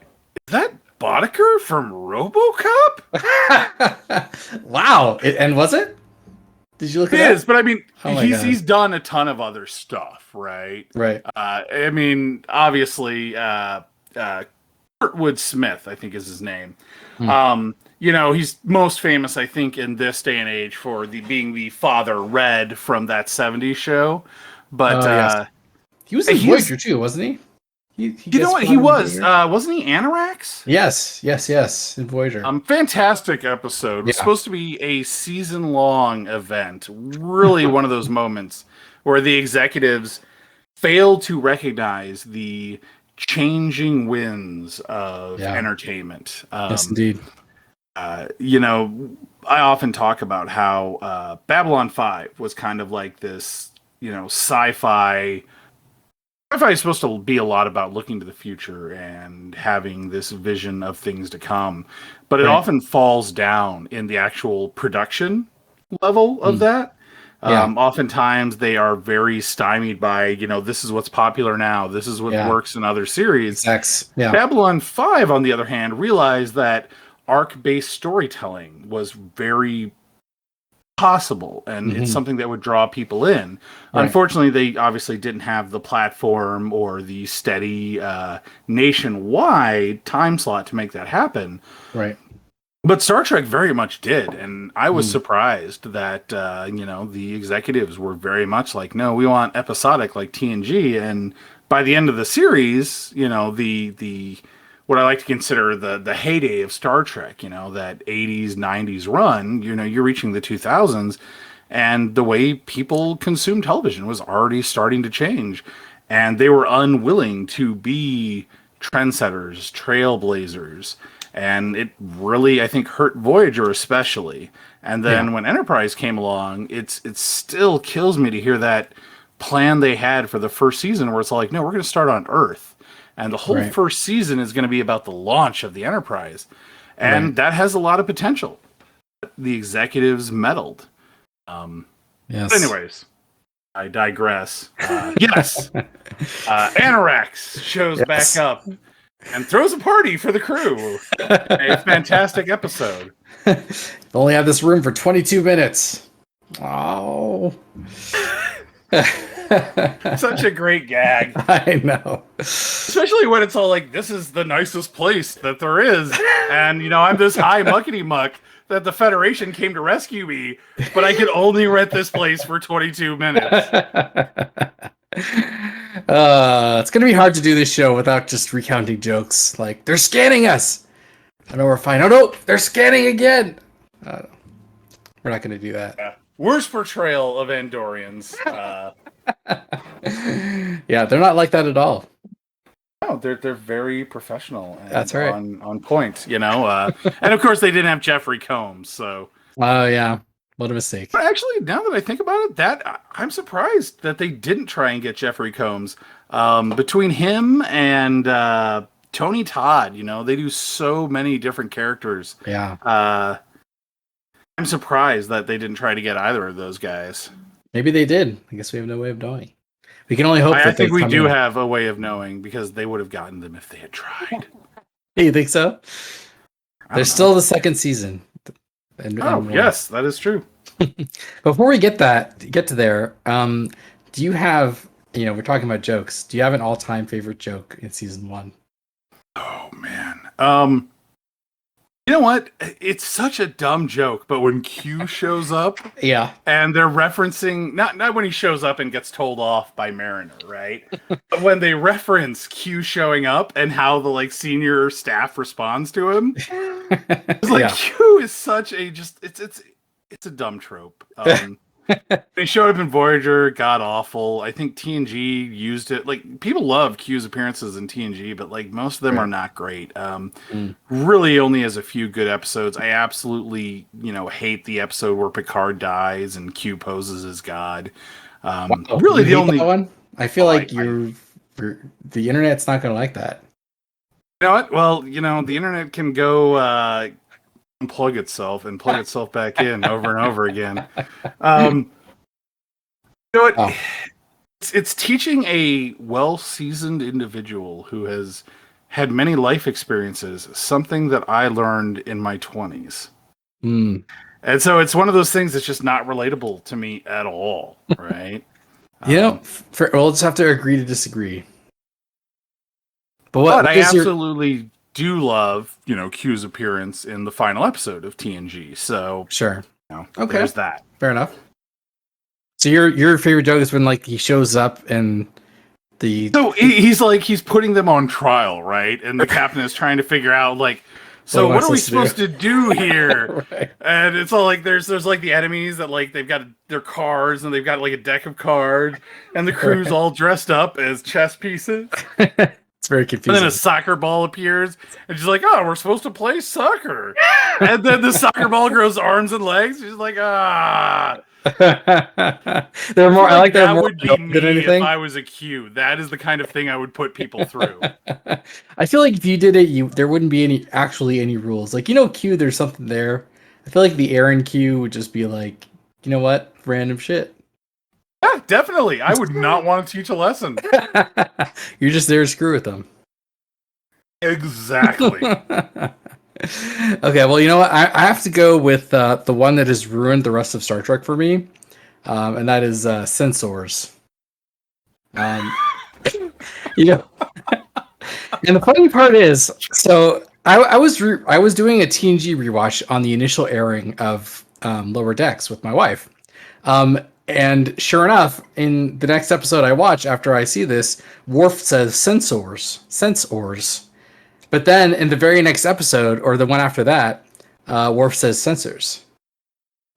is that Boddicker from RoboCop? Wow! And was it? Did you look at it? It is, but I mean, he's done a ton of other stuff, right? Right. I mean, obviously, Kurtwood Smith, I think is his name. He's most famous, I think, in this day and age for being the Father Red from that '70s show. But yes. He was in Voyager too, wasn't he? You know what? He was. Wasn't he Anorax? Yes. In Voyager. Fantastic episode. It was supposed to be a season-long event. Really one of those moments where the executives failed to recognize the changing winds of entertainment. Yes, indeed. I often talk about how Babylon 5 was kind of like this, sci-fi. Sci-fi is supposed to be a lot about looking to the future and having this vision of things to come, but it often falls down in the actual production level of that. Oftentimes they are very stymied by, this is what's popular now. This is what works in other series. Babylon 5, on the other hand, realized that arc-based storytelling was very possible, and it's something that would draw people in. Unfortunately, they obviously didn't have the platform or the steady nationwide time slot to make that happen. Right. But Star Trek very much did, and I was surprised that the executives were very much like, no, we want episodic like TNG. And by the end of the series, the what I like to consider the heyday of Star Trek, that 80s, 90s run, you're reaching the 2000s, and the way people consume television was already starting to change. And they were unwilling to be trendsetters, trailblazers. And it really, I think, hurt Voyager especially. And then when Enterprise came along, it still kills me to hear that plan they had for the first season, where it's like, no, we're going to start on Earth. And the whole first season is going to be about the launch of the Enterprise. And that has a lot of potential. The executives meddled. But anyways, I digress. Yes. Anorax shows back up and throws a party for the crew. A fantastic episode. Only have this room for 22 minutes. Oh. Such a great gag. I know. Especially when it's all like, this is the nicest place that there is. And, I'm this high muckety muck that the Federation came to rescue me, but I could only rent this place for 22 minutes. It's going to be hard to do this show without just recounting jokes. Like, they're scanning us. I know we're fine. Oh no, they're scanning again. We're not going to do that. Yeah. Worst portrayal of Andorians. Yeah, they're not like that at all. No, they're very professional and That's right. on point, you know. And of course, they didn't have Jeffrey Combs, so. Oh yeah, what a mistake. But actually, now that I think about it, I'm surprised that they didn't try and get Jeffrey Combs. Between him and Tony Todd, you know, they do so many different characters. Yeah. I'm surprised that they didn't try to get either of those guys. Maybe they did. I guess we have no way of knowing. We can only hope. I think we do have a way of knowing because they would have gotten them if they had tried. Hey, you think so? There's still the second season. And yes, that is true. Before we get to there, do you have, we're talking about jokes. Do you have an all-time favorite joke in season 1? Oh man. You know what? It's such a dumb joke, but when Q shows up, yeah, and they're referencing not when he shows up and gets told off by Mariner, right? But when they reference Q showing up and how the senior staff responds to him, it's like Q is such a it's a dumb trope. They showed up in Voyager, god awful. I think TNG used it. People love Q's appearances in TNG, but most of them are not great. Really only has a few good episodes. I absolutely, hate the episode where Picard dies and Q poses as God. Really the only one. I feel the internet's not going to like that. You know what? Well, the internet can go unplug itself and plug itself back in over and over again. You know what? Oh. It's teaching a well-seasoned individual who has had many life experiences something that I learned in my 20s. And so it's one of those things that's just not relatable to me at all, right? We'll just have to agree to disagree. But I absolutely do love, Q's appearance in the final episode of TNG. So sure, okay, there's that. Fair enough. So your favorite joke is when he shows up and so he's putting them on trial, right? And the captain is trying to figure out so what are we supposed to do here? Right. And it's all there's the enemies that they've got their cards and they've got a deck of cards and the crew's all dressed up as chess pieces. It's very confusing. And then a soccer ball appears, and she's like, "Oh, we're supposed to play soccer." And then the soccer ball grows arms and legs. She's like, "Ah." They're more. I like that more would be me if I was a Q. That is the kind of thing I would put people through. I feel like if you did it, there wouldn't be any rules. Q, there's something there. I feel like the Aaron Q would just be you know what, random shit. Yeah, definitely. I would not want to teach a lesson. You're just there to screw with them. Exactly. Okay, well, you know what? I have to go with the one that has ruined the rest of Star Trek for me, and that is Censors. And the funny part is, so I was doing a TNG rewatch on the initial airing of Lower Decks with my wife. And sure enough, in the next episode I watch after I see this, Worf says sensors. But then in the very next episode, or the one after that, Worf says sensors.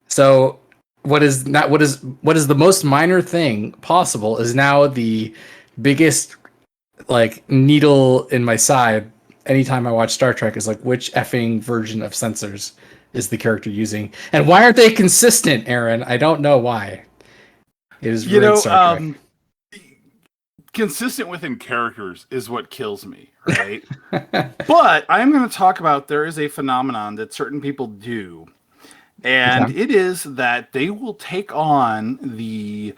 So what is the most minor thing possible is now the biggest needle in my side anytime I watch Star Trek is which effing version of sensors is the character using? And why aren't they consistent, Aaron? I don't know why. It is Star Trek. Consistent within characters is what kills me, right? But I am going to talk about there is a phenomenon that certain people do, and it is that they will take on the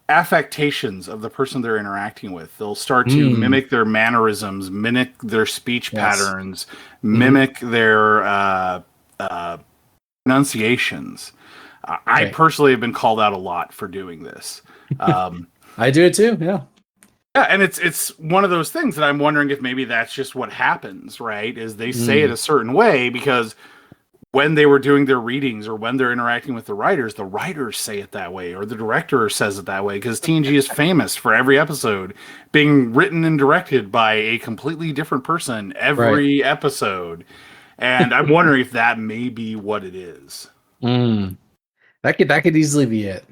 affectations of the person they're interacting with. They'll start to mimic their mannerisms, mimic their speech patterns, mimic their pronunciations. I personally have been called out a lot for doing this. I do it too, yeah. Yeah, and it's one of those things that I'm wondering if maybe that's just what happens, right? Is they say it a certain way because when they were doing their readings or when they're interacting with the writers say it that way, or the director says it that way, because TNG is famous for every episode being written and directed by a completely different person every episode. And I'm wondering if that may be what it is. That could easily be it.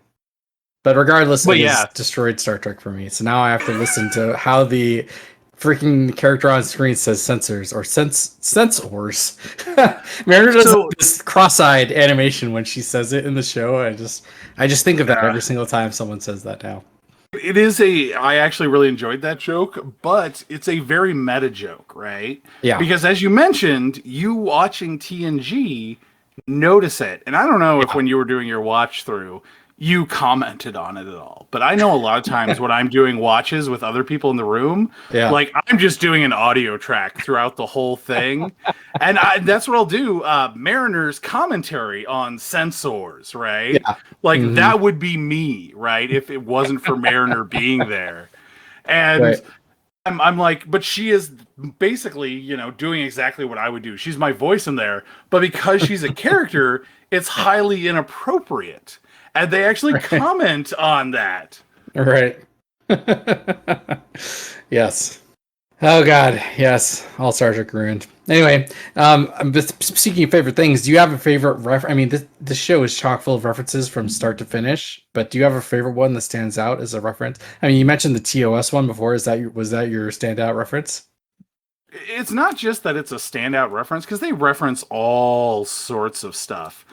But regardless, it is destroyed Star Trek for me. So now I have to listen to how the freaking character on screen says sensors or sensors. Mariner does this cross-eyed animation when she says it in the show. I just think of that every single time someone says that now. It is I actually really enjoyed that joke, but it's a very meta joke, right? Yeah. Because as you mentioned, you watching TNG notice it. And I don't know if when you were doing your watch through, you commented on it at all. But I know a lot of times when I'm doing watches with other people in the room, like I'm just doing an audio track throughout the whole thing. And that's what I'll do. Mariner's commentary on sensors, right? Yeah. Like that would be me, right? If it wasn't for Mariner being there. And I'm like, but she is basically, doing exactly what I would do. She's my voice in there. But because she's a character, it's highly inappropriate. And they actually comment on that. Right. Yes. Oh, God. Yes. All Star Trek ruined. Anyway, speaking of favorite things, do you have a favorite I mean, this show is chock full of references from start to finish, but do you have a favorite one that stands out as a reference? I mean, you mentioned the TOS one before. Was that your standout reference? It's not just that it's a standout reference, because they reference all sorts of stuff.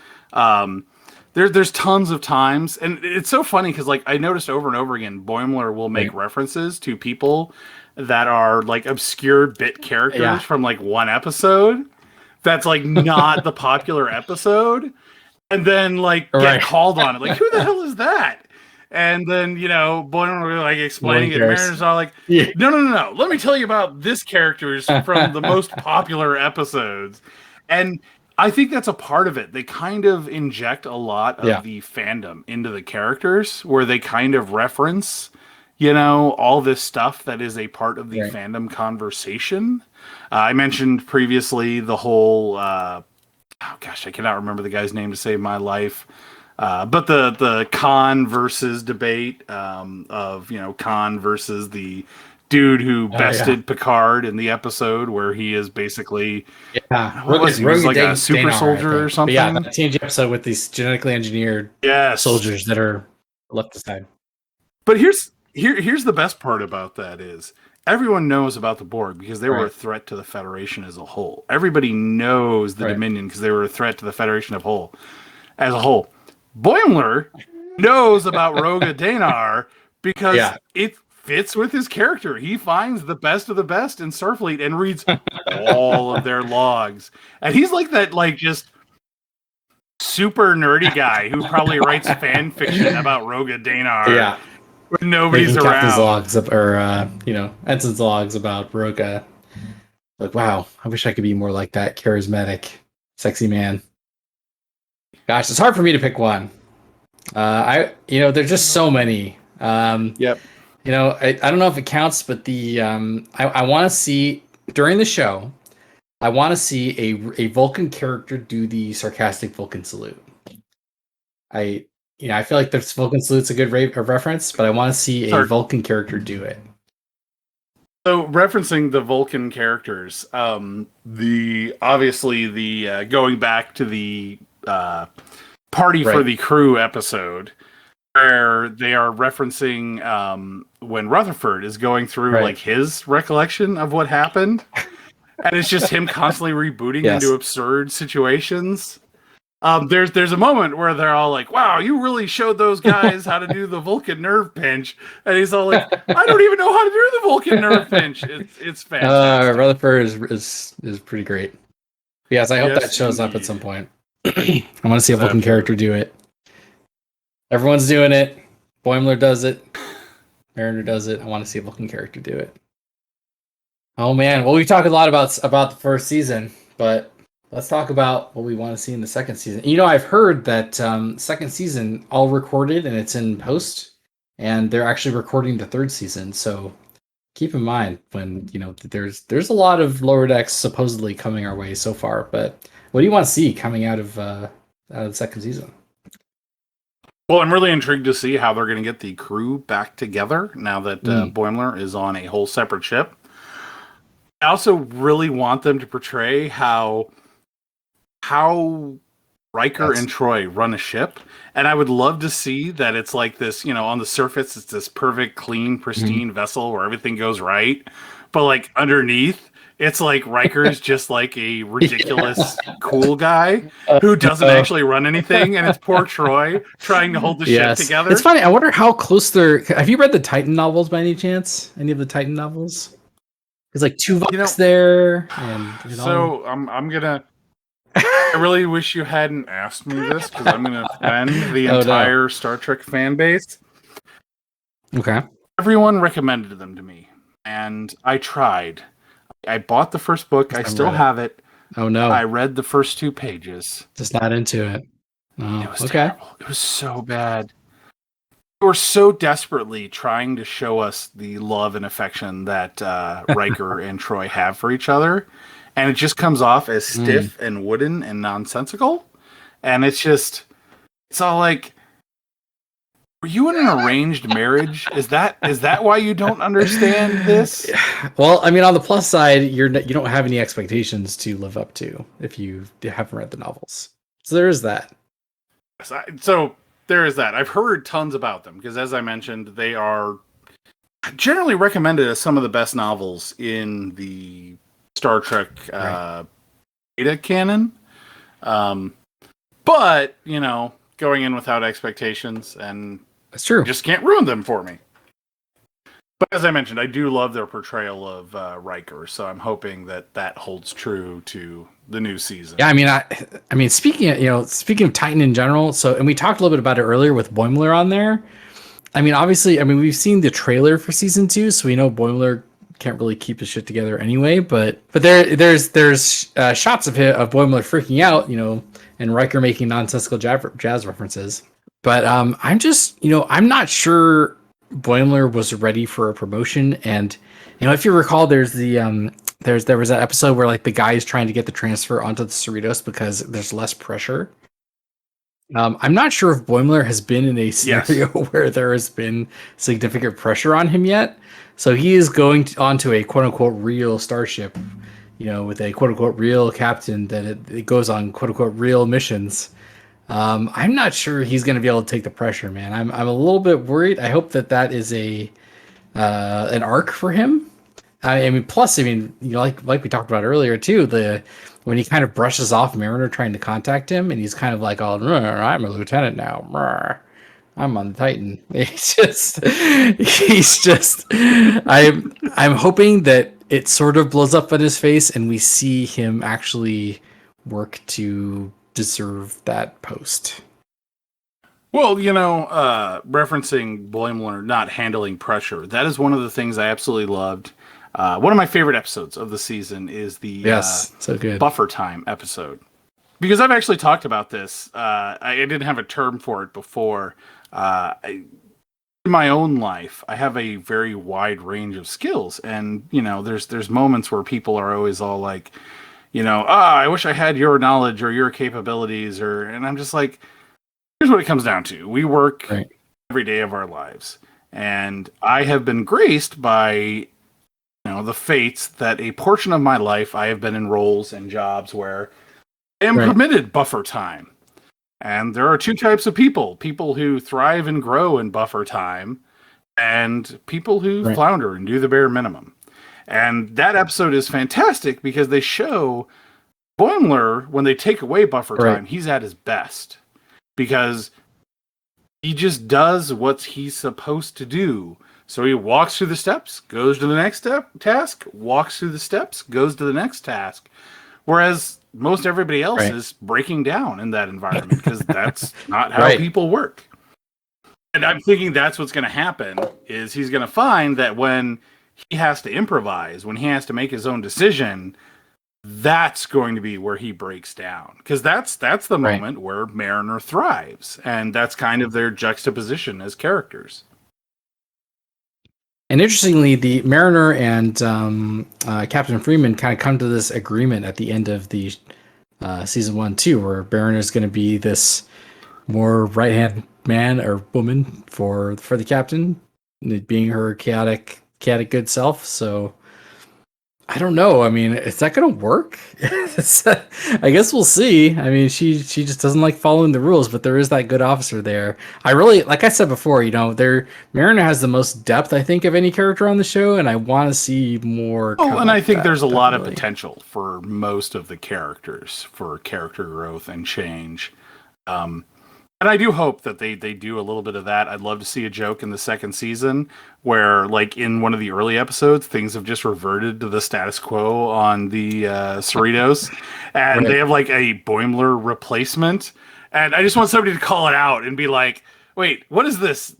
There's tons of times, and it's so funny because I noticed over and over again, Boimler will make references to people that are obscure bit characters from one episode that's not the popular episode, and then get called on it. Who the hell is that? And then Boimler will explaining it. Mariner's all no. Let me tell you about this character's from the most popular episodes, and I think that's a part of it. They kind of inject a lot of the fandom into the characters, where they kind of reference, all this stuff that is a part of the fandom conversation. I mentioned previously the whole, I cannot remember the guy's name to save my life. But the Khan versus debate of, Khan versus the dude who bested Picard in the episode where he is basically he was like a super soldier or something. But yeah, the TNG episode with these genetically engineered soldiers that are left aside. But here's the best part about that is everyone knows about the Borg because they were a threat to the Federation as a whole. Everybody knows the Dominion because they were a threat to the Federation as a whole. Boimler knows about Roga Danar because it fits with his character. He finds the best of the best in Starfleet and reads all of their logs. And he's that just super nerdy guy who probably writes fan fiction about Roga Danar. Yeah. When nobody's around. Captain's logs or Ensign's logs about Roga. Wow, I wish I could be more like that charismatic, sexy man. Gosh, it's hard for me to pick one. There's just so many. I don't know if it counts, but I want to see during the show, I want to see a Vulcan character do the sarcastic Vulcan salute. I feel like the Vulcan salute's a good reference, but I want to see a Vulcan character do it. So referencing the Vulcan characters, the going back to the party for the crew episode, where they are referencing when Rutherford is going through his recollection of what happened, and it's just him constantly rebooting into absurd situations. There's a moment where they're all like, "Wow, you really showed those guys how to do the Vulcan nerve pinch," and he's all like, "I don't even know how to do the Vulcan nerve pinch." It's fantastic. Rutherford is pretty great. Yes, I hope that shows up at some point. I want to see a Vulcan character do it. Everyone's doing it. Boimler does it. Mariner does it. I want to see a Vulcan character do it. Oh man! Well, we talked a lot about the first season, but let's talk about what we want to see in the second season. I've heard that second season all recorded and it's in post, and they're actually recording the third season. So keep in mind when there's a lot of Lower Decks supposedly coming our way so far, but What do you want to see coming out of the second season? Well, I'm really intrigued to see how they're going to get the crew back together now that Boimler is on a whole separate ship. I also really want them to portray how Riker and Troy run a ship, and I would love to see that it's like this. On the surface, it's this perfect, clean, pristine vessel where everything goes right, but like underneath, it's like Riker's just like a ridiculous cool guy who doesn't actually run anything, and it's poor Troy trying to hold the ship together. It's funny. I wonder how close they're. Have you read the Titan novels by any chance? Any of the Titan novels? There's like Tuvok's there, and so I'm gonna. I really wish you hadn't asked me this because I'm gonna offend the entire Star Trek fan base. Okay. Everyone recommended them to me, and I tried. I bought the first book. I still have it. Oh no! I read the first 2 pages. Just not into it. Oh, it was terrible. It was so bad. They were so desperately trying to show us the love and affection that Riker and Troy have for each other, and it just comes off as stiff and wooden and nonsensical. And it's all like, were you in an arranged marriage? Is that why you don't understand this? Well, I mean, on the plus side, you don't have any expectations to live up to if you haven't read the novels. So there is that. So there is that. I've heard tons about them because, as I mentioned, they are generally recommended as some of the best novels in the Star Trek beta canon. But going in without expectations, and that's true. Just can't ruin them for me. But as I mentioned, I do love their portrayal of Riker, so I'm hoping that holds true to the new season. Yeah, I mean, speaking of Titan in general, and we talked a little bit about it earlier with Boimler on there. I mean, obviously, we've seen the trailer for season 2, so we know Boimler can't really keep his shit together anyway. But there's shots of Boimler freaking out, and Riker making nonsensical jazz references. But I'm just, I'm not sure Boimler was ready for a promotion. And if you recall, there was that episode where like the guy is trying to get the transfer onto the Cerritos because there's less pressure. I'm not sure if Boimler has been in a scenario where there has been significant pressure on him yet. So he is going onto a quote unquote real starship, with a quote unquote real captain that it goes on quote unquote real missions. I'm not sure he's going to be able to take the pressure, man. I'm a little bit worried. I hope that is an arc for him. Plus, like we talked about earlier too, when he kind of brushes off Mariner trying to contact him, and he's kind of like, "Oh, I'm a lieutenant now. I'm on the Titan." He's just. I'm hoping that it sort of blows up in his face, and we see him actually work to deserve that post. Well, referencing Boimler not handling pressure, that is one of the things I absolutely loved. One of my favorite episodes of the season is the so good buffer time episode. Because I've actually talked about this. I didn't have a term for it before. In my own life, I have a very wide range of skills. And, there's moments where people are always all like, I wish I had your knowledge or your capabilities, and I'm just like, here's what it comes down to. We work every day of our lives, and I have been graced by, the fates that a portion of my life I have been in roles and jobs where I am permitted buffer time. And there are 2 types of people who thrive and grow in buffer time, and people who flounder and do the bare minimum. And that episode is fantastic because they show Boimler, when they take away buffer time, he's at his best. Because he just does what he's supposed to do. So he walks through the steps, goes to the next task, walks through the steps, goes to the next task. Whereas most everybody else is breaking down in that environment because that's not how people work. And I'm thinking that's what's going to happen is he's going to find that when he has to improvise, when he has to make his own decision, that's going to be where he breaks down. Because that's the moment where Mariner thrives. And that's kind of their juxtaposition as characters. And interestingly, the Mariner and Captain Freeman kind of come to this agreement at the end of the season 1 too, where Baron is going to be this more right hand man or woman for the captain, being her chaotic good self. So I don't know. I mean, is that going to work? I guess we'll see. I mean, she just doesn't like following the rules, but there is that good officer there. I really, like I said before, Mariner has the most depth, I think, of any character on the show, and I want to see more. Oh, and I think there's a lot of definitely. potential for most of the characters for character growth and change. And I do hope that they do a little bit of that. I'd love to see a joke in the second season where, like in one of the early episodes, things have just reverted to the status quo on the Cerritos, and they have like a Boimler replacement. And I just want somebody to call it out and be like, "Wait, what is this?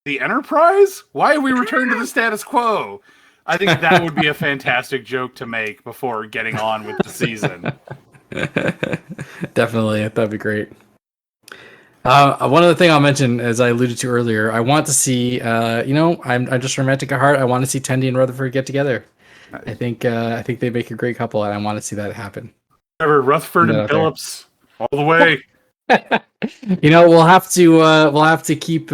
The Enterprise? Why have we returned to the status quo?" I think that would be a fantastic joke to make before getting on with the season. Definitely, that'd be great. One other thing I'll mention, as I alluded to earlier, I want to see. I'm just romantic at heart. I want to see Tendi and Rutherford get together. Nice. I think they make a great couple, and I want to see that happen. Rutherford and Phillips all the way. We'll have to keep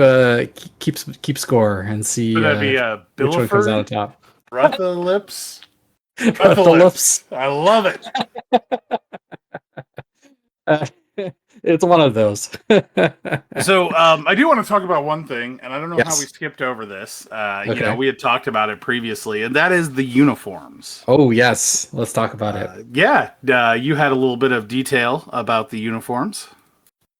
score and see that'd be which one comes out on top. Rutherlips. Rutherlips. I love it. It's one of those. So I do want to talk about one thing, and I don't know how we skipped over this. Okay. We had talked about it previously, and that is the uniforms. Oh, yes. Let's talk about it. You had a little bit of detail about the uniforms.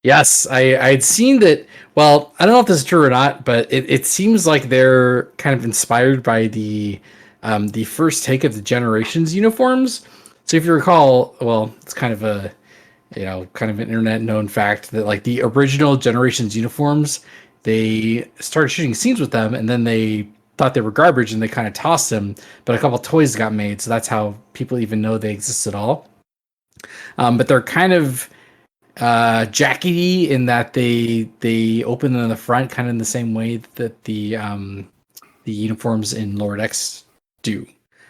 Yes, I'd seen that. Well, I don't know if this is true or not, but it seems like they're kind of inspired by the first take of the Generations uniforms. So if you recall, well, it's kind of an internet known fact that like the original Generations uniforms, they started shooting scenes with them, and then they thought they were garbage and they kind of tossed them. But a couple of toys got made, so that's how people even know they exist at all. But they're kind of jackety in that they open in the front, kind of in the same way that the uniforms in Lower Decks do.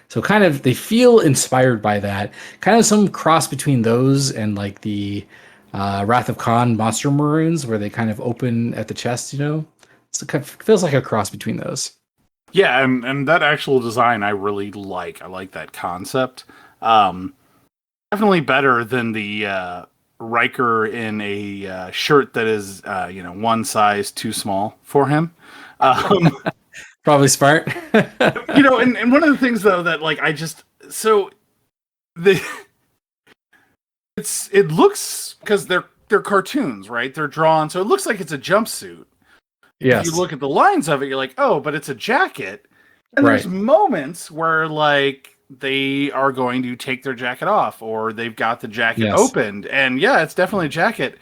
So kind of they feel inspired by that. Kind of some cross between those and like the Wrath of Khan Monster Maroons, where they kind of open at the chest, So it kind of feels like a cross between those. Yeah, and that actual design I really like. I like that concept. Definitely better than the Riker in a shirt that is one size too small for him. Probably smart. And one of the things though that like it looks, because they're cartoons, right? They're drawn, so it looks like it's a jumpsuit. Yes. If you look at the lines of it, you're like, oh, but it's a jacket. And there's moments where like they are going to take their jacket off, or they've got the jacket opened, and it's definitely a jacket.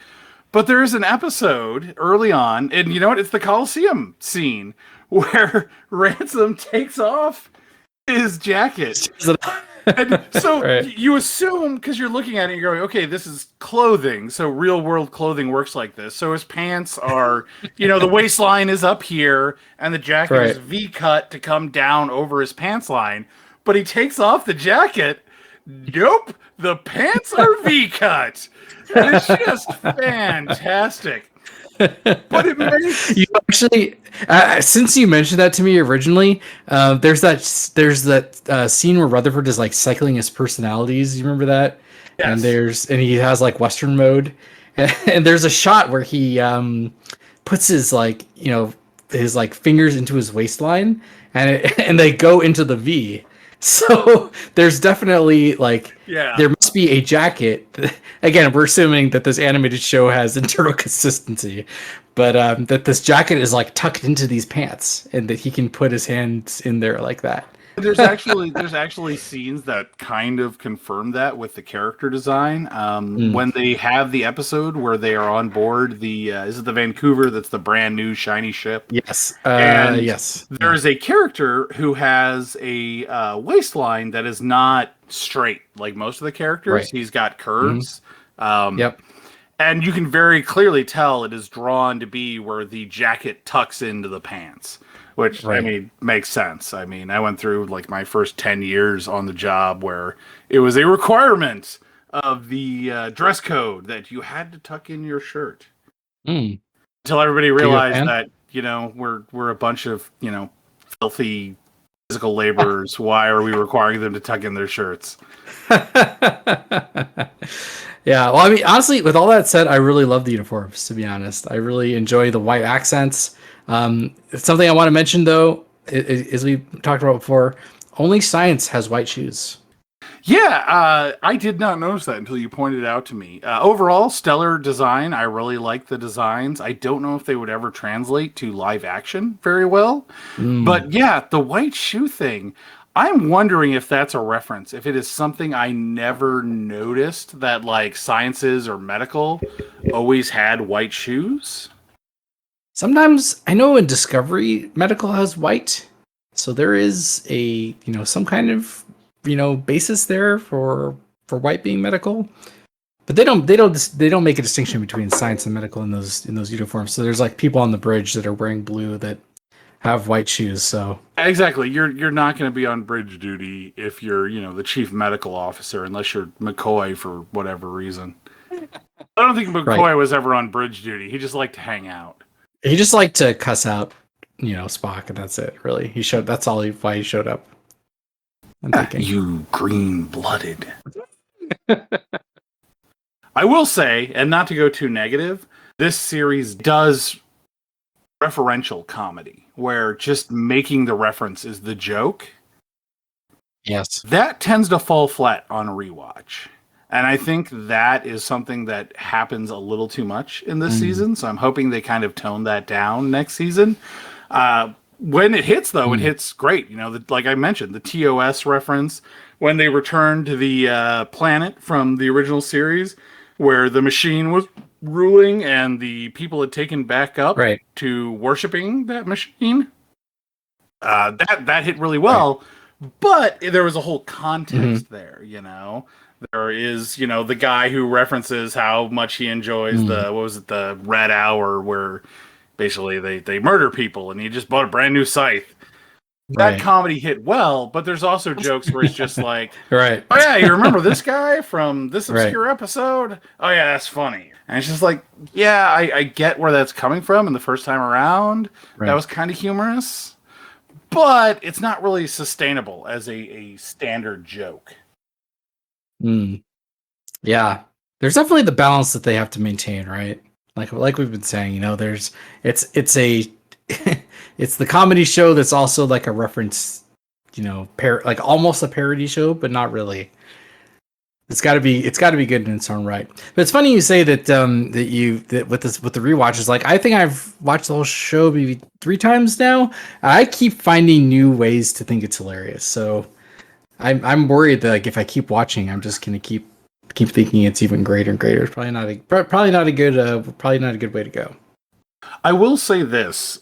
But there is an episode early on, and you know what? It's the Coliseum scene where Ransom takes off his jacket. And so you assume, because you're looking at it, you're going, okay, this is clothing. So real world clothing works like this. So his pants are, the waistline is up here, and the jacket is V-cut to come down over his pants line. But he takes off the jacket. Nope, the pants are V-cut. And it's just fantastic. But it makes you actually, since you mentioned that to me originally, there's that scene where Rutherford is like cycling his personalities. You remember that? Yes. And he has like Western mode, and there's a shot where he puts his his fingers into his waistline, and they go into the V. So there's definitely there must be a jacket. Again, we're assuming that this animated show has internal consistency, but that this jacket is tucked into these pants, and that he can put his hands in there like that. There's actually scenes that kind of confirm that with the character design. When they have the episode where they are on board is it the Vancouver that's the brand new shiny ship? Yes. Yes. There's a character who has a waistline that is not straight like most of the characters. Right. He's got curves. Yep. And you can very clearly tell it is drawn to be where the jacket tucks into the pants. Which, I mean, makes sense. I mean, I went through my first 10 years on the job where it was a requirement of the dress code that you had to tuck in your shirt Mm. until everybody Are you a realized fan? that we're a bunch of filthy physical laborers. Why are we requiring them to tuck in their shirts? Yeah, well, I mean, honestly, with all that said, I really love the uniforms, to be honest. I really enjoy the white accents. It's something I want to mention, though, as we talked about before, only Science has white shoes. Yeah, I did not notice that until you pointed it out to me. Overall, stellar design. I really like the designs. I don't know if they would ever translate to live action very well. Mm. But yeah, the white shoe thing, I'm wondering if that's a reference, if it is something I never noticed that like sciences or medical always had white shoes. Sometimes I know in Discovery, medical has white, so there is a some kind of basis there for white being medical. But they don't make a distinction between science and medical in those uniforms. So there's like people on the bridge that are wearing blue that have white shoes. So Exactly. You're not going to be on bridge duty if you're, the chief medical officer unless you're McCoy for whatever reason. I don't think right, McCoy was ever on bridge duty. He just liked to hang out. he just liked to cuss out Spock, and that's it. Really, that's all why he showed up. I'm thinking. You green-blooded. I will say, and not to go too negative, this series does referential comedy where just making the reference is the joke. Yes. That tends to fall flat on a rewatch. And I think that is something that happens a little too much in this season. So I'm hoping they kind of tone that down next season. When it hits, though, it hits great. Like I mentioned, the TOS reference when they return to the planet from the original series where the machine was ruling and the people had taken back up Right. to worshiping that machine. That hit really well. Right. But there was a whole context there, There is, the guy who references how much he enjoys the Red Hour, where basically they murder people, and he just bought a brand new scythe. That comedy hit well, but there's also jokes where it's just like, right. Oh yeah, you remember this guy from this obscure episode? Oh yeah, that's funny. And it's just like, yeah, I get where that's coming from. And the first time around, that was kind of humorous, but it's not really sustainable as a standard joke. Yeah, there's definitely the balance that they have to maintain, right? Like we've been saying, there's it's a it's the comedy show that's also like a reference, like almost a parody show, but not really. It's got to be good in its own right. But it's funny you say that with the rewatches. Like I think I've watched the whole show maybe 3 times now. I keep finding new ways to think it's hilarious. So I'm worried that like if I keep watching, I'm just gonna keep thinking it's even greater and greater. It's probably not a good way to go. I will say this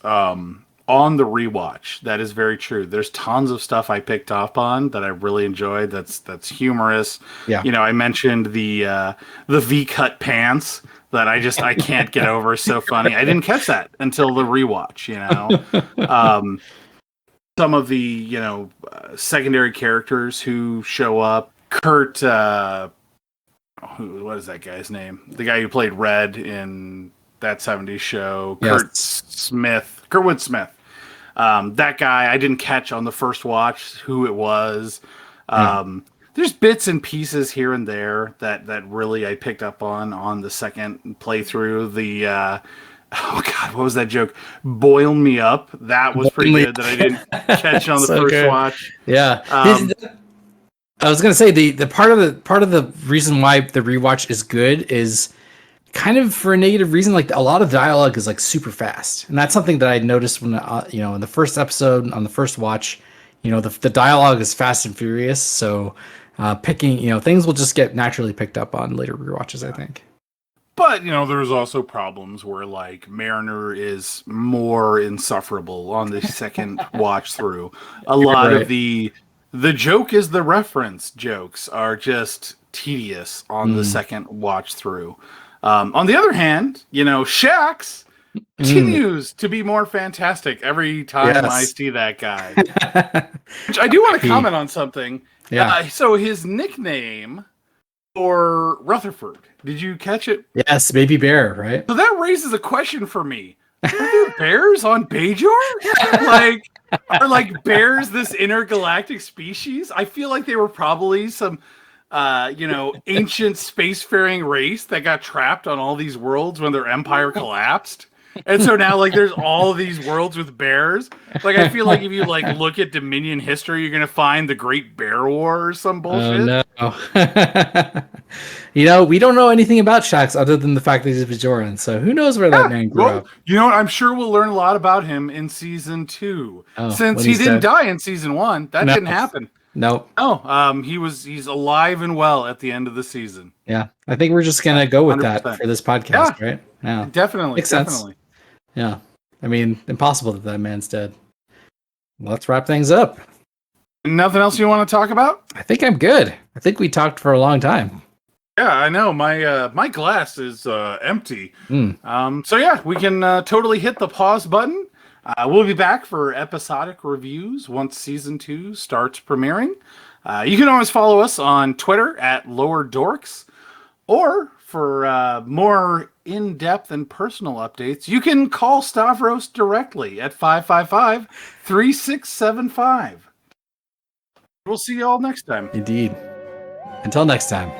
on the rewatch, that is very true. There's tons of stuff I picked up on that I really enjoyed. That's humorous. Yeah. I mentioned the V-cut pants that I can't get over. It's so funny. I didn't catch that until the rewatch. Some of the secondary characters who show up. Kurt. What is that guy's name? The guy who played Red in that 70s show. Yes. Kurtwood Smith. That guy, I didn't catch on the first watch who it was. There's bits and pieces here and there that really I picked up on the second playthrough. The oh god, what was that joke? Boil me up. That was pretty good that I didn't catch on the first watch. Yeah. I was gonna say the part of the reason why the rewatch is good is kind of for a negative reason. Like a lot of dialogue is like super fast, and that's something that I noticed when in the first episode on the first watch. The dialogue is fast and furious, so picking things will just get naturally picked up on later rewatches, I think. But there's also problems where like Mariner is more insufferable on the second watch through. A lot of the joke is the reference jokes are just tedious on the second watch through. On the other hand, Shax continues to be more fantastic every time I see that guy. Which I do want to comment on something. Yeah. So his nickname for Rutherford. Did you catch it? Yes, baby bear, right? So that raises a question for me. Are there bears on Bajor? Like, are like bears this intergalactic species? I feel like they were probably some, ancient spacefaring race that got trapped on all these worlds when their empire collapsed. And so now, like, there's all these worlds with bears. Like, I feel like if you like look at Dominion history, you're gonna find the Great Bear War or some bullshit. Oh, no. We don't know anything about Shax other than the fact that he's a Bajoran. So who knows where that man grew up? You know what? I'm sure we'll learn a lot about him in season 2. Since he didn't die in season 1, that didn't happen. No. Oh, he's alive and well at the end of the season. Yeah, I think we're just gonna go with 100%. That for this podcast, right? Yeah, definitely. Makes sense. Yeah, I mean, impossible that man's dead. Let's wrap things up. Nothing else you want to talk about? I think I'm good. I think we talked for a long time. Yeah, I know. My glass is empty. So yeah, we can totally hit the pause button. We'll be back for episodic reviews once season 2 starts premiering. You can always follow us on Twitter at Lower Dorks, or for more in-depth and personal updates, you can call Stavros directly at 555-3675. We'll see you all next time. Indeed. Until next time.